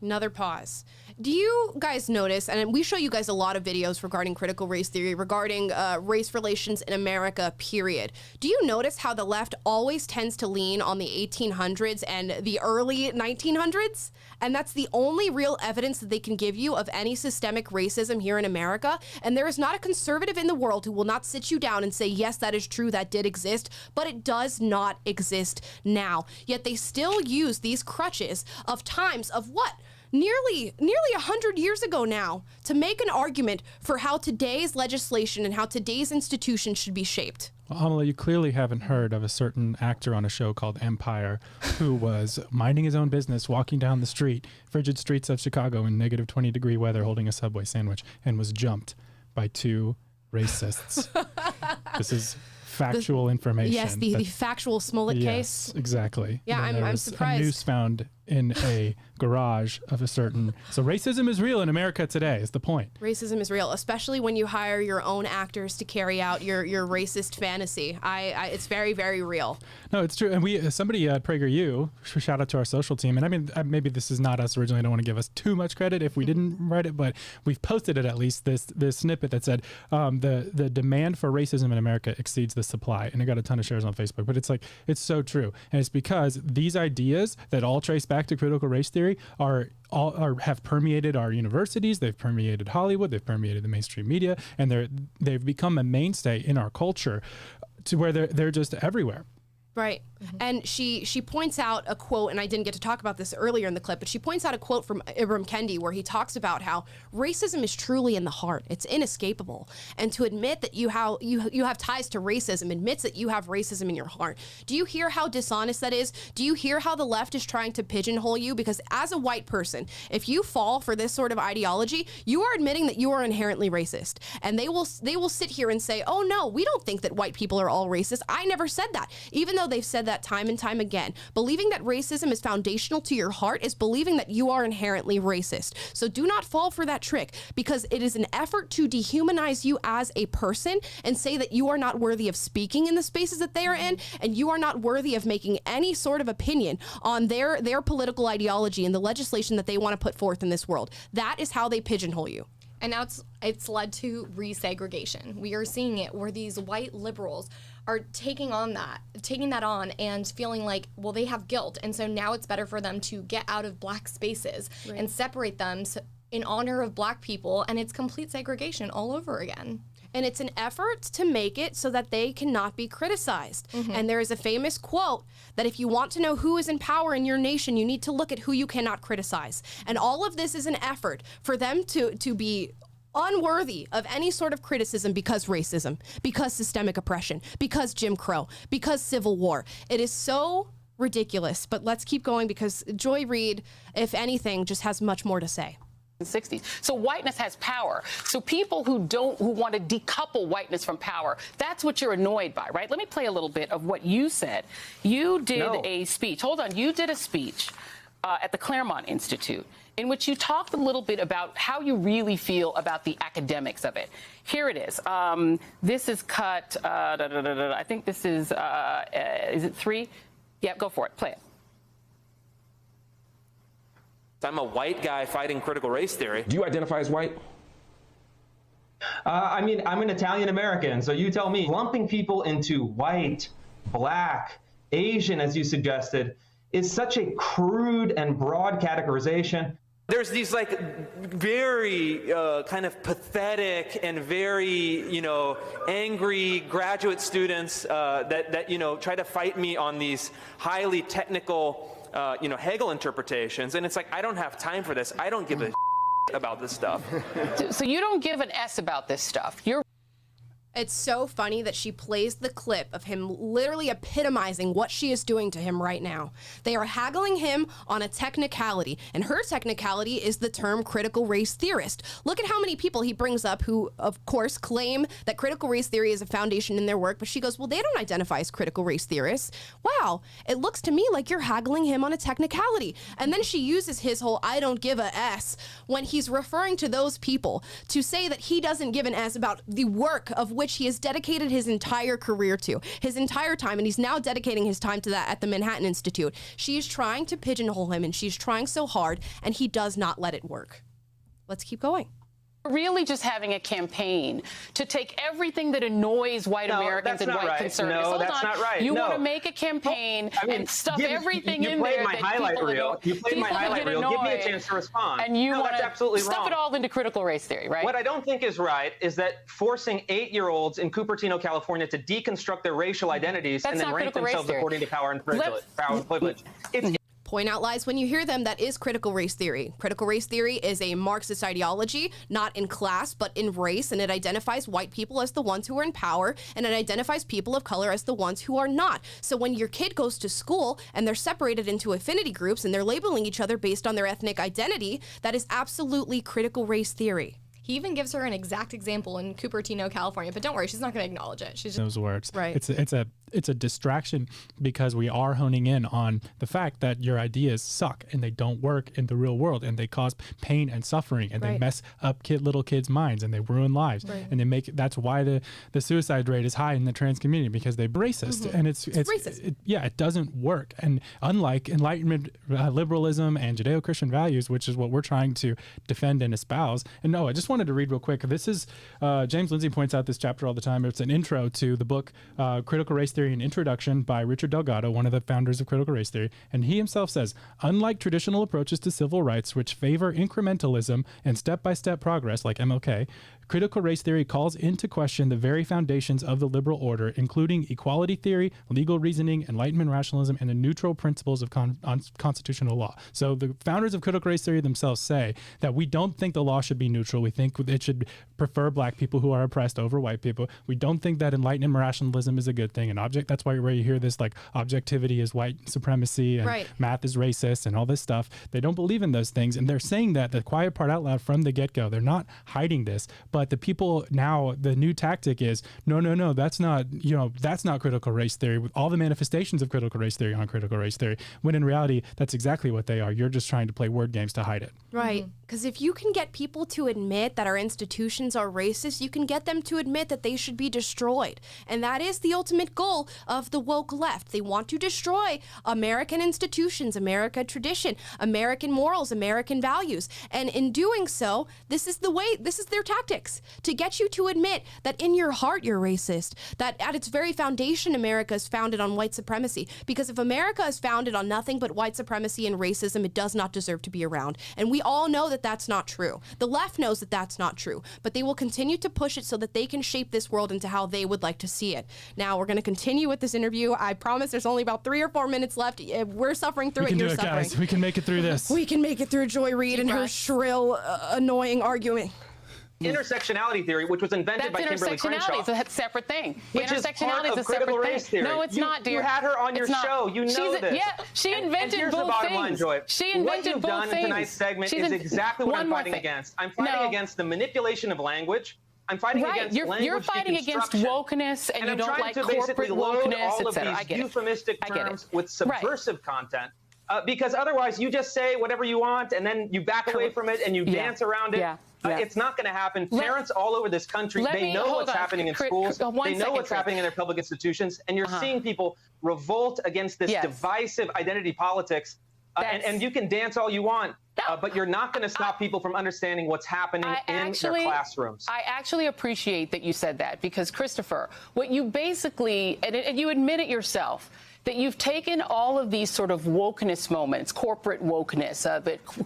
Another pause. Do you guys notice, and we show you guys a lot of videos regarding critical race theory, regarding race relations in America, period. Do you notice how the left always tends to lean on the 1800s and the early 1900s? And that's the only real evidence that they can give you of any systemic racism here in America. And there is not a conservative in the world who will not sit you down and say, yes, that is true, that did exist, but it does not exist now. Yet they still use these crutches of times of what? nearly 100 years ago now to make an argument for how today's legislation and how today's institutions should be shaped. Well, Amala, you clearly haven't heard of a certain actor on a show called Empire who was minding his own business, walking down the frigid streets of Chicago in negative 20-degree weather, holding a Subway sandwich, and was jumped by 2 racists. This is factual information. Yes, the factual Smollett case. Exactly. Yeah, I'm surprised. A noose found in a garage of a certain. So racism is real in America today, is the point. Racism is real, especially when you hire your own actors to carry out your racist fantasy. It's very, very real. No, it's true. And somebody at PragerU, shout out to our social team. And I mean, maybe this is not us originally. I don't want to give us too much credit if we didn't write it, but we've posted it at least, this snippet that said the demand for racism in America exceeds the supply. And it got a ton of shares on Facebook, but it's so true. And it's because these ideas that all trace back to critical race theory have permeated our universities, they've permeated Hollywood, they've permeated the mainstream media, and they've become a mainstay in our culture to where they're just everywhere. Right. Mm-hmm. And she points out a quote, and I didn't get to talk about this earlier in the clip, but she points out a quote from Ibram Kendi where he talks about how racism is truly in the heart. It's inescapable. And to admit that you have ties to racism admits that you have racism in your heart. Do you hear how dishonest that is? Do you hear how the left is trying to pigeonhole you? Because as a white person, if you fall for this sort of ideology, you are admitting that you are inherently racist. And they will sit here and say, oh no, we don't think that white people are all racist. I never said that. Even though they've said that time and time again. Believing that racism is foundational to your heart is believing that you are inherently racist. So do not fall for that trick, because it is an effort to dehumanize you as a person and say that you are not worthy of speaking in the spaces that they are in, and you are not worthy of making any sort of opinion on their political ideology and the legislation that they want to put forth in this world. That is how they pigeonhole you. And now it's led to resegregation. We are seeing it where these white liberals are taking that on and feeling like, well, they have guilt. And so now it's better for them to get out of black spaces and separate them in honor of black people. And it's complete segregation all over again. And it's an effort to make it so that they cannot be criticized. Mm-hmm. And there is a famous quote that if you want to know who is in power in your nation, you need to look at who you cannot criticize. And all of this is an effort for them to be unworthy of any sort of criticism because racism, because systemic oppression, because Jim Crow, because Civil War. It is so ridiculous. But let's keep going, because Joy Reid, if anything, just has much more to say. 60s. So whiteness has power. So people who want to decouple whiteness from power, that's what you're annoyed by, right? Let me play a little bit of what you said. You did a speech. Hold on. You did a speech at the Claremont Institute in which you talked a little bit about how you really feel about the academics of it. Here it is. This is cut, I think this is it 3? Yeah, go for it. Play it. I'm a white guy fighting critical race theory. Do you identify as white? I mean, I'm an Italian American, so you tell me. Lumping people into white, black, Asian, as you suggested, is such a crude and broad categorization. There's these very kind of pathetic and very, angry graduate students that try to fight me on these highly technical Hegel interpretations, and it's like, I don't have time for this. I don't give a about this stuff. So you don't give an S about this stuff. It's so funny that she plays the clip of him literally epitomizing what she is doing to him right now. They are haggling him on a technicality, and her technicality is the term critical race theorist. Look at how many people he brings up who, of course, claim that critical race theory is a foundation in their work, but she goes, well, they don't identify as critical race theorists. Wow, it looks to me like you're haggling him on a technicality. And then she uses his whole I don't give a S when he's referring to those people to say that he doesn't give an S about the work of which he has dedicated his entire career to, his entire time, and he's now dedicating his time to that at the Manhattan Institute. She is trying to pigeonhole him, and she's trying so hard, and he does not let it work. Let's keep going. Really just having a campaign to take everything that annoys white Americans and white conservatives. No, that's not right. You want to make a campaign and stuff everything in there. You played my highlight reel. Give me a chance to respond. And you want to stuff wrong. It all into critical race theory, right? What I don't think is right is that forcing 8-year-olds in Cupertino, California to deconstruct their racial identities and then rank themselves according to power and privilege. point out lies when you hear them. That is critical race theory. Critical race theory is a Marxist ideology, not in class, but in race, and it identifies white people as the ones who are in power, and it identifies people of color as the ones who are not. So when your kid goes to school and they're separated into affinity groups and they're labeling each other based on their ethnic identity, that is absolutely critical race theory. He even gives her an exact example in Cupertino, California, but don't worry, she's not going to acknowledge it. She's just those words. Right. It's a distraction because we are honing in on the fact that your ideas suck and they don't work in the real world and they cause pain and suffering and they mess up little kids' minds and they ruin lives and they make that's why the suicide rate is high in the trans community because they're racist and it's racist. It doesn't work. And unlike Enlightenment liberalism and Judeo-Christian values, which is what we're trying to defend and espouse. And no, I just wanted to read real quick. This is James Lindsay points out this chapter all the time. It's an intro to the book Critical Race Theory, an introduction by Richard Delgado, one of the founders of critical race theory. And he himself says, unlike traditional approaches to civil rights, which favor incrementalism and step-by-step progress like MLK, critical race theory calls into question the very foundations of the liberal order, including equality theory, legal reasoning, Enlightenment rationalism, and the neutral principles of constitutional law. So the founders of critical race theory themselves say that we don't think the law should be neutral. We think it should prefer black people who are oppressed over white people. We don't think that Enlightenment rationalism is a good thing. That's why where you hear this like objectivity is white supremacy and math is racist and all this stuff. They don't believe in those things. And they're saying that the quiet part out loud from the get-go. They're not hiding this. But the people now, the new tactic is, no, that's not critical race theory with all the manifestations of critical race theory on critical race theory, when in reality, that's exactly what they are. You're just trying to play word games to hide it. Right. Because if you can get people to admit that our institutions are racist, you can get them to admit that they should be destroyed. And that is the ultimate goal of the woke left. They want to destroy American institutions, American tradition, American morals, American values. And in doing so, this is their tactics, to get you to admit that in your heart you're racist, that at its very foundation America is founded on white supremacy. Because if America is founded on nothing but white supremacy and racism, it does not deserve to be around. And we all know that that's not true. The left knows that that's not true, but they will continue to push it so that they can shape this world into how they would like to see it. Now, we're going to continue with this interview. I promise there's only about 3 or 4 minutes left. We're suffering through it. You're suffering. Guys. We can make it through this. We can make it through Joy Reid and her shrill, annoying arguing. Intersectionality theory, which was invented by Kimberly Crenshaw. It's a separate thing. Intersectionality is a separate thing. No, it's not, dear. You had her on your show. You know this. Yeah, she invented here's both the bottom things. Line, Joy. She invented what you've both done things. in tonight's segment is exactly what I'm fighting against. I'm fighting against the manipulation of language. I'm fighting against language You're fighting against wokeness, and you don't like corporate wokeness, all of these euphemistic terms with subversive content. Because otherwise, you just say whatever you want, and then you back away from it, and you dance around it. It's not going to happen. Parents all over this country, they know what's happening in schools. They know what's happening in their public institutions. And you're seeing people revolt against this divisive identity politics. And you can dance all you want, but you're not going to stop people from understanding what's happening in their classrooms. I actually appreciate that you said that, because, Christopher, what you basically, and you admit it yourself, that you've taken all of these sort of wokeness moments, corporate wokeness,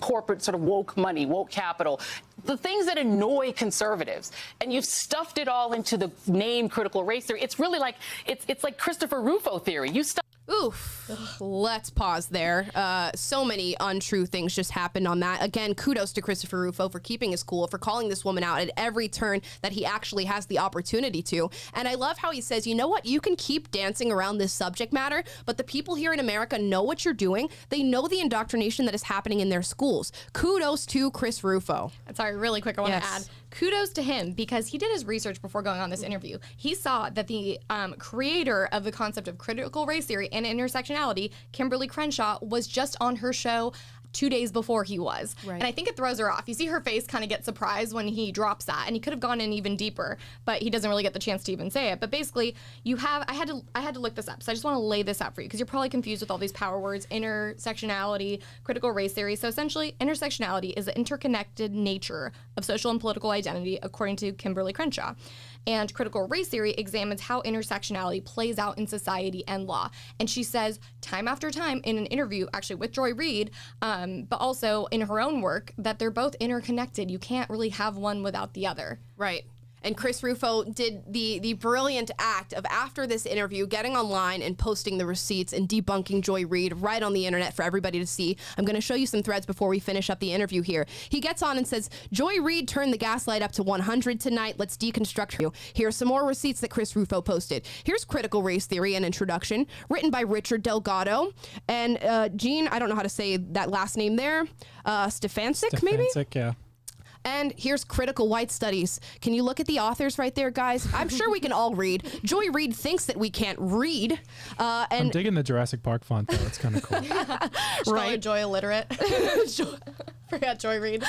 corporate sort of woke money, woke capital, the things that annoy conservatives, and you've stuffed it all into the name critical race theory. It's really like, it's like Christopher Rufo theory. You stuff. Oof. Let's pause there. So many untrue things just happened on that. Again, kudos to Christopher Rufo for keeping his cool, for calling this woman out at every turn that he actually has the opportunity to. And I love how he says, you know what? You can keep dancing around this subject matter, but the people here in America know what you're doing. They know the indoctrination that is happening in their schools. Kudos to Chris Rufo. Sorry, really quick, I want to add. Kudos to him, because he did his research before going on this interview. He saw that the creator of the concept of critical race theory and intersectionality, Kimberly Crenshaw, was just on her show 2 days before he was. And I think it throws her off. You see her face kind of get surprised when he drops that, and he could have gone in even deeper, but he doesn't really get the chance to even say it. But basically, I had to look this up, so I just want to lay this out for you, because you're probably confused with all these power words: intersectionality, critical race theory. So essentially, intersectionality is the interconnected nature of social and political identity, according to Kimberly Crenshaw. And critical race theory examines how intersectionality plays out in society and law. And she says time after time in an interview, actually with Joy Reid, but also in her own work, that they're both interconnected. You can't really have one without the other. Right. And Chris Rufo did the brilliant act of, after this interview, getting online and posting the receipts and debunking Joy Reid right on the internet for everybody to see. I'm going to show you some threads before we finish up the interview here. He gets on and says, Joy Reid turned the gaslight up to 100 tonight. Let's deconstruct her. Here's some more receipts that Chris Rufo posted. Here's Critical Race Theory, an introduction, written by Richard Delgado. And Gene, I don't know how to say that last name there. Stefancic, maybe? Stefancic, yeah. And here's Critical White Studies. Can you look at the authors right there, guys? I'm sure we can all read. Joy Reid thinks that we can't read. I'm digging the Jurassic Park font, though. It's kind of cool. Right. Joy illiterate. Forgot Joy Reid.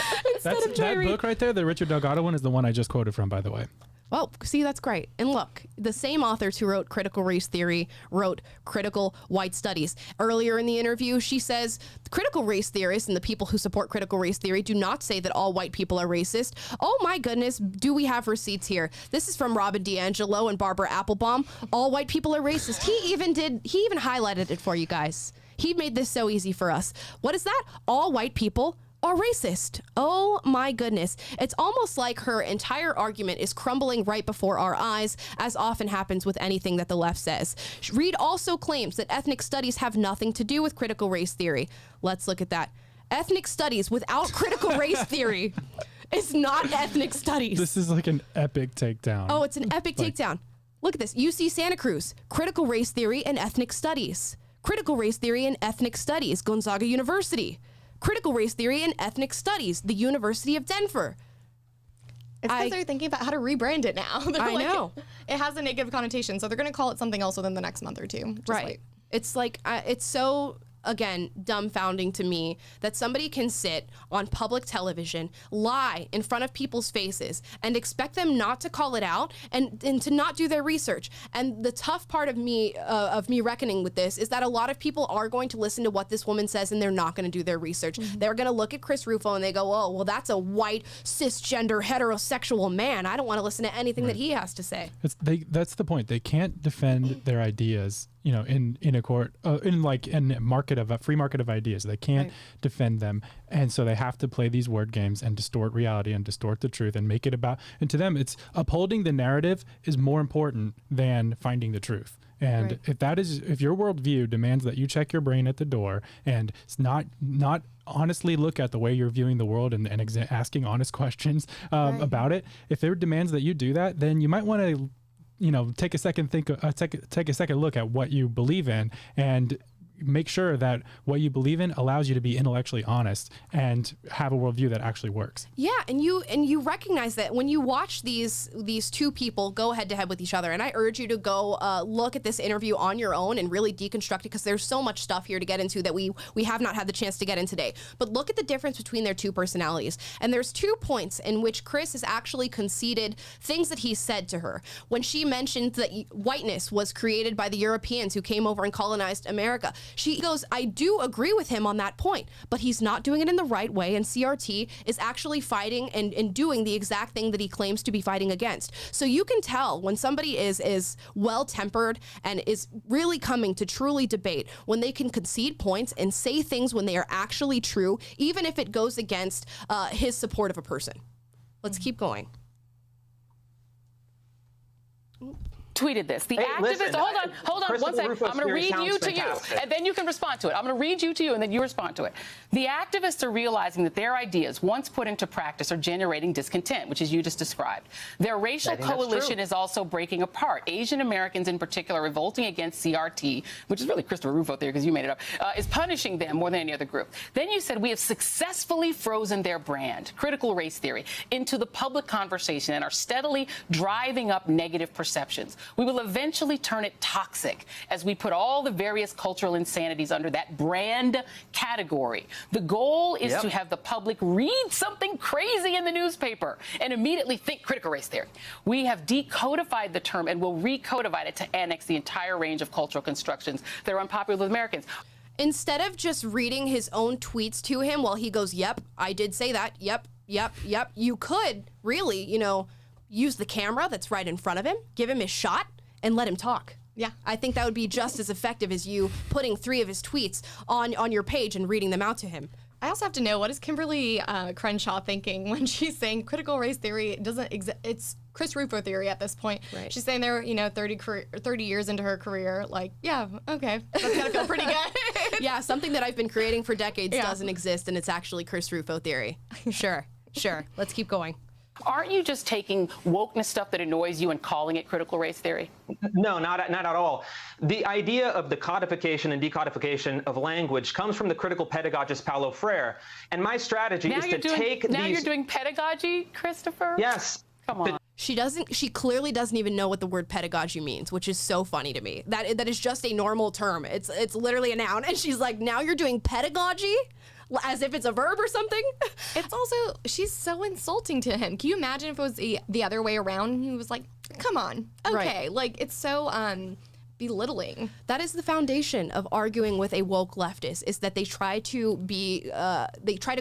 That book right there, the Richard Delgado one, is the one I just quoted from, by the way. Well, see, that's great. And look, the same authors who wrote Critical Race Theory wrote Critical White Studies. Earlier in the interview, she says, critical race theorists and the people who support critical race theory do not say that all white people are racist. Oh my goodness, do we have receipts here? This is from Robin DiAngelo and Barbara Applebaum. All white people are racist. He even highlighted it for you guys. He made this so easy for us. What is that? All white people are racist. Oh my goodness. It's almost like her entire argument is crumbling right before our eyes, as often happens with anything that the left says. Reid also claims that ethnic studies have nothing to do with critical race theory. Let's look at that. Ethnic studies without critical race theory is not ethnic studies. This is like an epic takedown. Oh, it's an epic takedown. Look at this. UC Santa Cruz, critical race theory and ethnic studies. Critical race theory and ethnic studies, Gonzaga University. Critical Race Theory and Ethnic Studies, the University of Denver. It's because they're thinking about how to rebrand it now. I know. It has a negative connotation, so they're going to call it something else within the next month or two. Just right. Wait. It's like, it's so, again, dumbfounding to me that somebody can sit on public television, lie in front of people's faces, and expect them not to call it out and to not do their research. And the tough part of me reckoning with this is that a lot of people are going to listen to what this woman says, and they're not going to do their research. Mm-hmm. They're going to look at Chris Rufo and they go, oh, well, that's a white, cisgender, heterosexual man. I don't want to listen to anything that he has to say. That's the point. They can't defend their ideas, you know, in a court, in a free market of ideas. They can't defend them. And so they have to play these word games and distort reality and distort the truth and make it about, and to them, it's upholding the narrative is more important than finding the truth. And if your worldview demands that you check your brain at the door and not honestly look at the way you're viewing the world and asking honest questions about it, if there demands that you do that, then you might want to, you know, take a second look at what you believe in and make sure that what you believe in allows you to be intellectually honest and have a worldview that actually works. Yeah, and you recognize that when you watch these two people go head to head with each other, and I urge you to go look at this interview on your own and really deconstruct it, because there's so much stuff here to get into that we have not had the chance to get in today. But look at the difference between their two personalities. And there's 2 points in which Chris has actually conceded things that he said to her. When she mentioned that whiteness was created by the Europeans who came over and colonized America, she goes, I do agree with him on that point, but he's not doing it in the right way, and CRT is actually fighting and doing the exact thing that he claims to be fighting against. So you can tell when somebody is well-tempered and is really coming to truly debate, when they can concede points and say things when they are actually true, even if it goes against his support of a person. Let's keep going. Tweeted this. The activist, hold on one second. I'm going to read you to you, and then you can respond to it. I'm going to read you to you, and then you respond to it. The activists are realizing that their ideas, once put into practice, are generating discontent, which is you just described. Their racial coalition is also breaking apart. Asian Americans, in particular, revolting against CRT, which is really Christopher Rufo theory because you made it up, is punishing them more than any other group. Then you said we have successfully frozen their brand, critical race theory, into the public conversation and are steadily driving up negative perceptions. We will eventually turn it toxic as we put all the various cultural insanities under that brand category. The goal is to have the public read something crazy in the newspaper and immediately think critical race theory. We have decodified the term and will recodify it to annex the entire range of cultural constructions that are unpopular with Americans. Instead of just reading his own tweets to him while he goes, yep, I did say that, yep, you could really, you know, use the camera that's right in front of him, give him his shot, and let him talk. Yeah, I think that would be just as effective as you putting 3 of his tweets on your page and reading them out to him. I also have to know, what is Kimberly Crenshaw thinking when she's saying critical race theory doesn't exist? It's Chris Rufo theory at this point. Right. She's saying they're, 30 years into her career. Like, yeah, okay. That's going to feel pretty good. Yeah, something that I've been creating for decades doesn't exist, and it's actually Chris Rufo theory. Sure. Let's keep going. Aren't you just taking wokeness stuff that annoys you and calling it critical race theory? No, not at all. The idea of the codification and decodification of language comes from the critical pedagogist Paulo Freire. And my strategy is to take these... Now you're doing pedagogy, Christopher? Yes. Come on. She clearly doesn't even know what the word pedagogy means, which is so funny to me. That is just a normal term. It's literally a noun. And she's like, now you're doing pedagogy? As if it's a verb or something. It's also, she's so insulting to him. Can you imagine if it was the other way around? He was like, come on. Okay. Right. Like, it's so belittling. That is the foundation of arguing with a woke leftist, is that they try to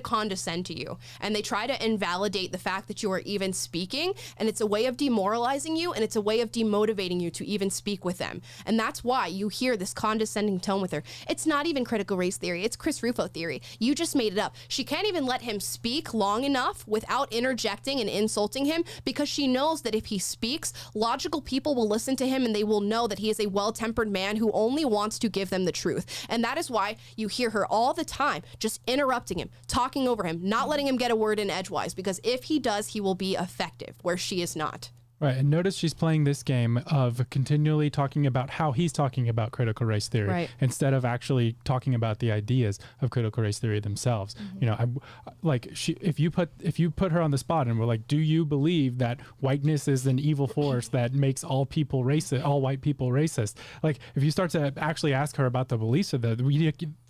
condescend to you, and they try to invalidate the fact that you are even speaking, and it's a way of demoralizing you, and it's a way of demotivating you to even speak with them. And that's why you hear this condescending tone with her. It's not even critical race theory, it's Chris Rufo theory. You just made it up. She can't even let him speak long enough without interjecting and insulting him, because she knows that if he speaks, logical people will listen to him, and they will know that he is a well-tempered man who only wants to give them the truth. And that is why you hear her all the time just interrupting him, talking over him, not letting him get a word in edgewise, because if he does, he will be effective, where she is not. Right, and notice she's playing this game of continually talking about how he's talking about critical race theory, instead of actually talking about the ideas of critical race theory themselves. If you put her on the spot and we're like, do you believe that whiteness is an evil force that makes all white people racist? Like, if you start to actually ask her about the beliefs of that,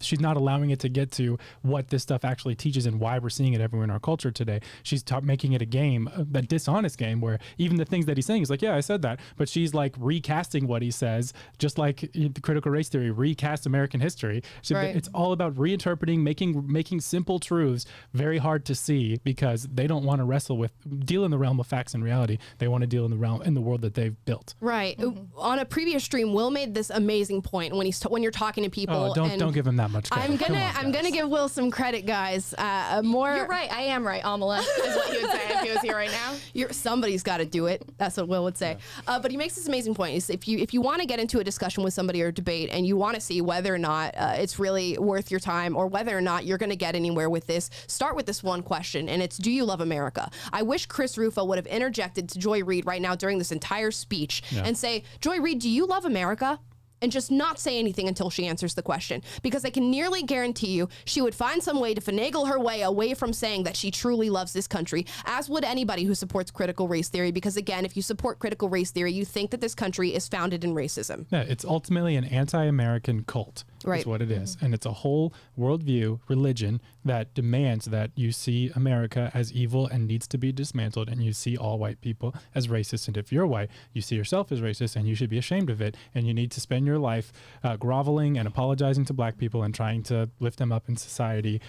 she's not allowing it to get to what this stuff actually teaches and why we're seeing it everywhere in our culture today. She's making it a game, a dishonest game, where even the things that he's saying is like, yeah, I said that, but she's like recasting what he says, just like the critical race theory recast American history. It's all about reinterpreting, making simple truths very hard to see, because they don't want to deal in the realm of facts and reality. They want to deal in the world that they've built. Right. On a previous stream, Will made this amazing point when you're talking to people. Don't give him that much credit. I'm gonna give Will some credit, guys. You're right. I am right, Amala, is what he would say if he was here right now. Somebody's got to do it. That's what Will would say. Yeah. But he makes this amazing point. Is if you want to get into a discussion with somebody or debate, and you want to see whether or not it's really worth your time, or whether or not you're going to get anywhere with this, start with this one question, and it's, do you love America? I wish Chris Rufo would have interjected to Joy Reid right now during this entire speech and say, Joy Reid, do you love America? And just not say anything until she answers the question, because I can nearly guarantee you she would find some way to finagle her way away from saying that she truly loves this country, as would anybody who supports critical race theory, because again, if you support critical race theory, you think that this country is founded in racism. Yeah, it's ultimately an anti-American cult. Right. Is what it is. And it's a whole worldview, religion, that demands that you see America as evil and needs to be dismantled, and you see all white people as racist. And if you're white, you see yourself as racist, and you should be ashamed of it, and you need to spend your life groveling and apologizing to black people and trying to lift them up in society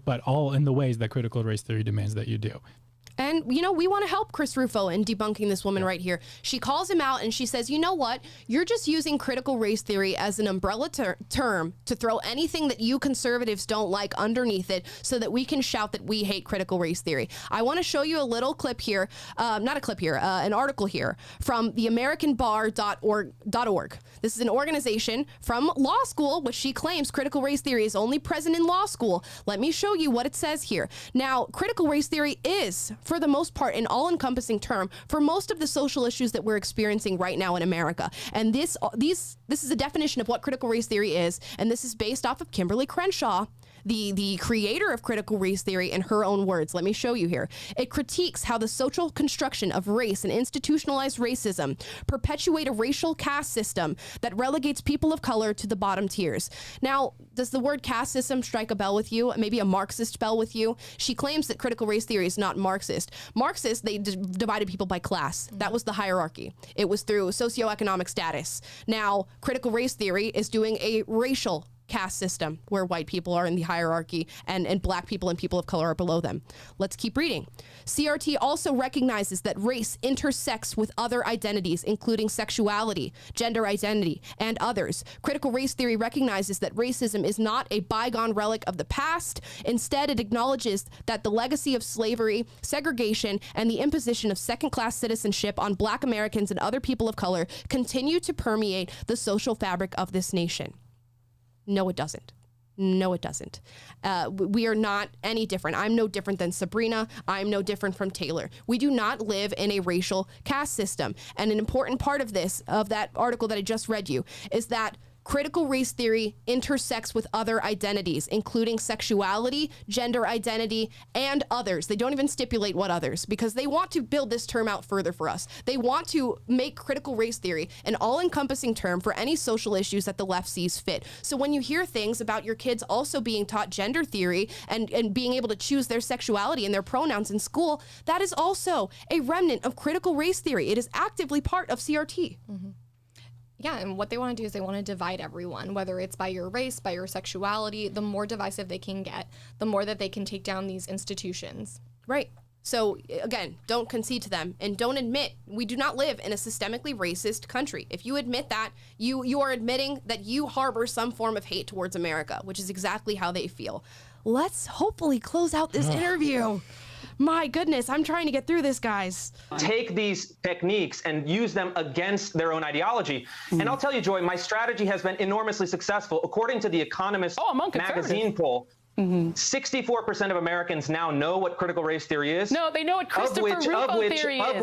but all in the ways that critical race theory demands that you do. And, we want to help Chris Rufo in debunking this woman right here. She calls him out and she says, you know what? You're just using critical race theory as an umbrella term to throw anything that you conservatives don't like underneath it, so that we can shout that we hate critical race theory. I want to show you a little clip here, an article here from the AmericanBar.org. This is an organization from law school, which she claims critical race theory is only present in law school. Let me show you what it says here. Now, critical race theory is, for the most part, an all-encompassing term for most of the social issues that we're experiencing right now in America. And this is a definition of what critical race theory is, and this is based off of Kimberly Crenshaw, the creator of critical race theory, in her own words. Let me show you here. It critiques how the social construction of race and institutionalized racism perpetuate a racial caste system that relegates people of color to the bottom tiers. Now, does the word caste system strike a bell with you? Maybe a Marxist bell with you? She claims that critical race theory is not Marxist. Marxists, they divided people by class. That was the hierarchy. It was through socioeconomic status. Now, critical race theory is doing a racial caste system where white people are in the hierarchy and black people and people of color are below them. Let's keep reading. CRT also recognizes that race intersects with other identities, including sexuality, gender identity, and others. Critical race theory recognizes that racism is not a bygone relic of the past. Instead, it acknowledges that the legacy of slavery, segregation, and the imposition of second-class citizenship on black Americans and other people of color continue to permeate the social fabric of this nation. No, it doesn't. No, it doesn't. We are not any different. I'm no different than Sabrina. I'm no different from Taylor. We do not live in a racial caste system. And an important part of this, of that article that I just read you, is that critical race theory intersects with other identities, including sexuality, gender identity, and others. They don't even stipulate what others, because they want to build this term out further for us. They want to make critical race theory an all-encompassing term for any social issues that the left sees fit. So when you hear things about your kids also being taught gender theory and being able to choose their sexuality and their pronouns in school, that is also a remnant of critical race theory. It is actively part of CRT. Mm-hmm. Yeah, and what they want to do is they want to divide everyone, whether it's by your race, by your sexuality. The more divisive they can get, the more that they can take down these institutions. Right. So again, don't concede to them and don't admit we do not live in a systemically racist country. If you admit that, you are admitting that you harbor some form of hate towards America, which is exactly how they feel. Let's hopefully close out this interview. My goodness, I'm trying to get through this, guys. Take these techniques and use them against their own ideology. And I'll tell you, Joy, my strategy has been enormously successful. According to the Economist magazine poll, 64% of Americans now know what critical race theory is. No, they know what Christopher Rufo theory is.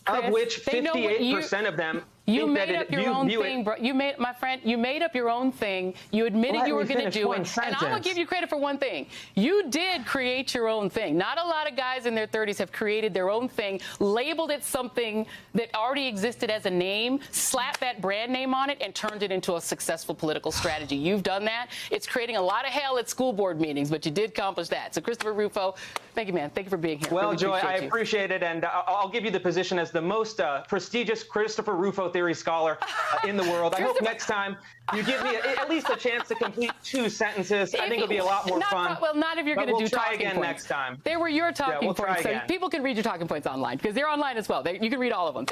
Of which 58% of them you made up your own thing, bro. You made, my friend, you made up your own thing. You admitted you were going to do it. And I'm going to give you credit for one thing. You did create your own thing. Not a lot of guys in their 30s have created their own thing, labeled it something that already existed as a name, slapped that brand name on it, and turned it into a successful political strategy. You've done that. It's creating a lot of hell at school board meetings, but you did accomplish that. So, Christopher Rufo, thank you, man. Thank you for being here. Well, really Joy, I appreciate it, and I'll give you the position as the most prestigious Christopher Rufo theory scholar in the world. I hope next time you give me at least a chance to complete 2 sentences. I think it'll be a lot more fun. Well, not if you're going to do try talking again points. Next time. They were your talking we'll points. So people can read your talking points online because they're online as well. You can read all of them.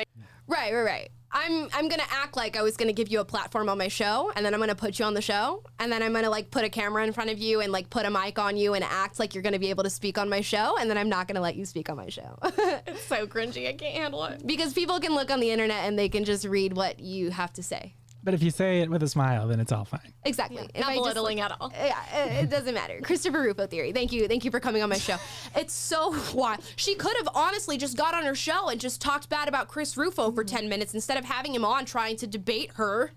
Right. I'm going to act like I was going to give you a platform on my show, and then I'm going to put you on the show, and then I'm going to like put a camera in front of you and like put a mic on you and act like you're going to be able to speak on my show, and then I'm not going to let you speak on my show. It's so cringy. I can't handle it. Because people can look on the internet and they can just read what you have to say. But if you say it with a smile, then it's all fine. Exactly. Yeah, not belittling at all. Yeah, it doesn't matter. Christopher Rufo theory. Thank you for coming on my show. It's so wild. She could have honestly just got on her show and just talked bad about Chris Rufo for 10 minutes instead of having him on trying to debate her.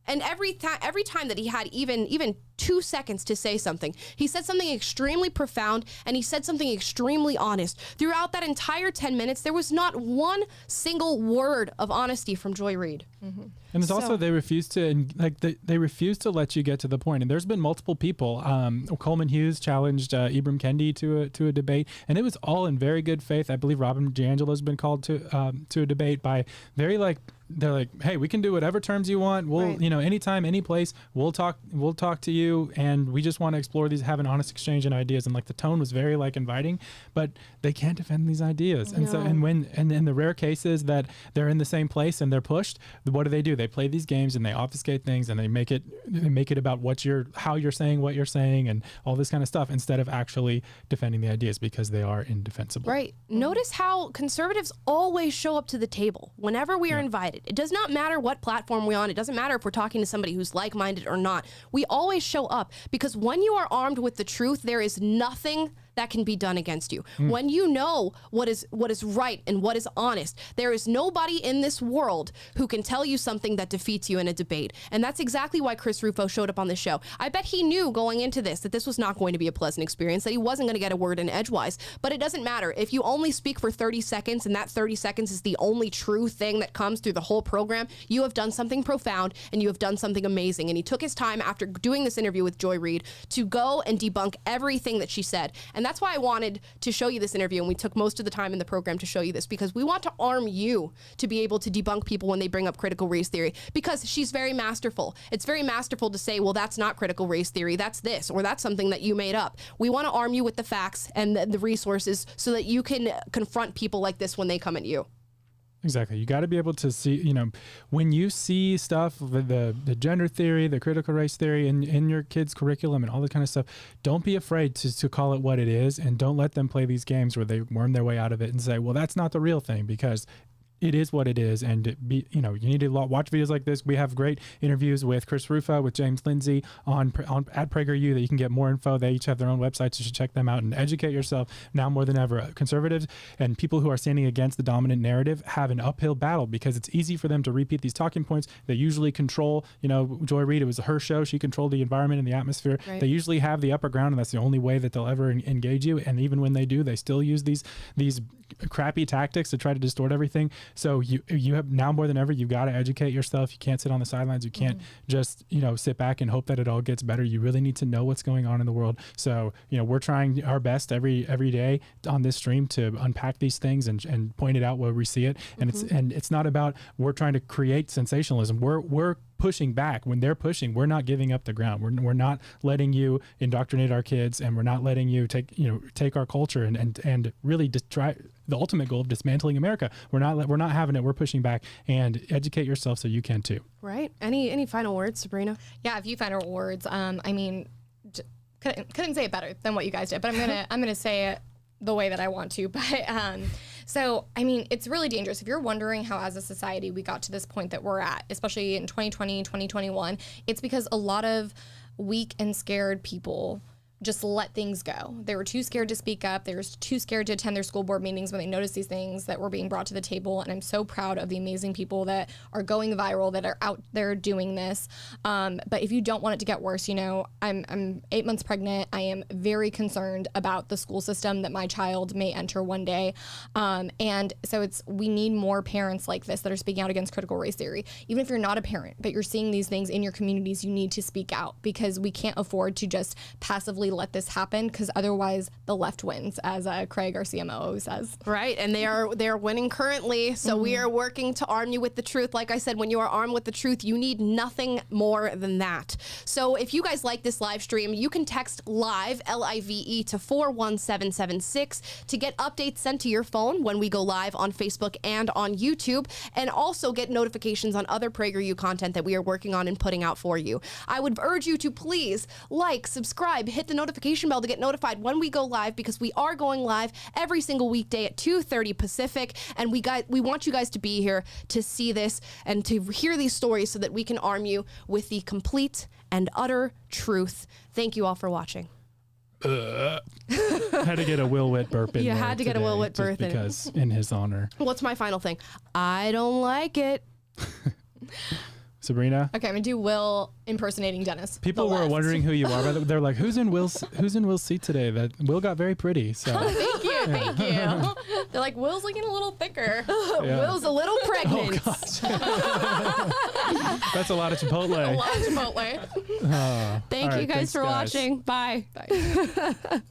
And every time that he had even 2 seconds to say something, he said something extremely profound and he said something extremely honest. Throughout that entire 10 minutes, there was not one single word of honesty from Joy Reid. Mm-hmm. And it's also they refuse to they refuse to let you get to the point. And there's been multiple people. Coleman Hughes challenged Ibram Kendi to a debate, and it was all in very good faith. I believe Robin DiAngelo has been called to a debate by they're like, hey, we can do whatever terms you want. We'll, anytime, any place, we'll talk to you. And we just want to explore these, have an honest exchange in ideas. And like the tone was very inviting, but they can't defend these ideas. And so, and in the rare cases that they're in the same place and they're pushed, what do? They play these games and they obfuscate things and they make it about how you're saying what you're saying and all this kind of stuff instead of actually defending the ideas because they are indefensible. Right. Notice how conservatives always show up to the table whenever we are invited. It does not matter what platform we're on. It doesn't matter if we're talking to somebody who's like-minded or not. We always show up because when you are armed with the truth, there is nothing that can be done against you. When you know what is right and what is honest, there is nobody in this world who can tell you something that defeats you in a debate. And that's exactly why Chris Rufo showed up on the show. I bet he knew going into this that this was not going to be a pleasant experience, that he wasn't going to get a word in edgewise. But it doesn't matter. If you only speak for 30 seconds and that 30 seconds is the only true thing that comes through the whole program, you have done something profound and you have done something amazing. And he took his time after doing this interview with Joy Reid to go and debunk everything that she said. And that's why I wanted to show you this interview, and we took most of the time in the program to show you this, because we want to arm you to be able to debunk people when they bring up critical race theory, because she's very masterful. It's very masterful to say, well, that's not critical race theory, that's this, or that's something that you made up. We want to arm you with the facts and the resources so that you can confront people like this when they come at you. Exactly. You got to be able to see, you know, when you see stuff, the gender theory, the critical race theory in your kids' curriculum and all that kind of stuff, don't be afraid to call it what it is, and don't let them play these games where they worm their way out of it and say, well, that's not the real thing, because it is what it is. And you need to watch videos like this. We have great interviews with Chris Rufo, with James Lindsay on at PragerU that you can get more info. They each have their own websites. You should check them out and educate yourself now more than ever. Conservatives and people who are standing against the dominant narrative have an uphill battle, because it's easy for them to repeat these talking points. They usually control, Joy Reid, it was her show. She controlled the environment and the atmosphere. Right. They usually have the upper ground, and that's the only way that they'll ever engage you. And even when they do, they still use these crappy tactics to try to distort everything. So you have now more than ever, you've got to educate yourself. You can't sit on the sidelines. You can't just, sit back and hope that it all gets better. You really need to know what's going on in the world. So, we're trying our best every day on this stream to unpack these things and point it out where we see it. And it's not about we're trying to create sensationalism. We're pushing back. When they're pushing, we're not giving up the ground. We're not letting you indoctrinate our kids, and we're not letting you take our culture and really try the ultimate goal of dismantling America. We're not having it. We're pushing back. And educate yourself so you can too. Right. Any final words, Sabrina? Yeah, a few final words. Couldn't say it better than what you guys did, but I'm gonna say it the way that I want to. But it's really dangerous. If you're wondering how as a society we got to this point that we're at, especially in 2020, 2021, it's because a lot of weak and scared people just let things go. They were too scared to speak up. They were too scared to attend their school board meetings when they noticed these things that were being brought to the table. And I'm so proud of the amazing people that are going viral, that are out there doing this. But if you don't want it to get worse, I'm 8 months pregnant. I am very concerned about the school system that my child may enter one day. And so we need more parents like this that are speaking out against critical race theory. Even if you're not a parent, but you're seeing these things in your communities, you need to speak out, because we can't afford to just passively let this happen, because otherwise the left wins, as Craig, our CMO, says. Right, and they are winning currently. So we are working to arm you with the truth. Like I said, when you are armed with the truth, you need nothing more than that. So if you guys like this live stream, you can text LIVE, LIVE, to 41776 to get updates sent to your phone when we go live on Facebook and on YouTube, and also get notifications on other PragerU content that we are working on and putting out for you. I would urge you to please like, subscribe, hit the notification bell to get notified when we go live, because we are going live every single weekday at 2:30 Pacific, and we want you guys to be here to see this and to hear these stories so that we can arm you with the complete and utter truth. Thank you all for watching. Had to get a Will Witt burp in. You there had to get a Will Witt burp in, because in his honor. What's my final thing? I don't like it. Sabrina? Okay, I'm gonna do Will impersonating Dennis. People were wondering who you are. They're like, who's in Will's seat today? That Will got very pretty. So thank you. They're like, Will's looking a little thicker. Yeah. Will's a little pregnant. Oh, that's a lot of Chipotle. A lot of Chipotle. Thank you guys for watching. Bye. Bye.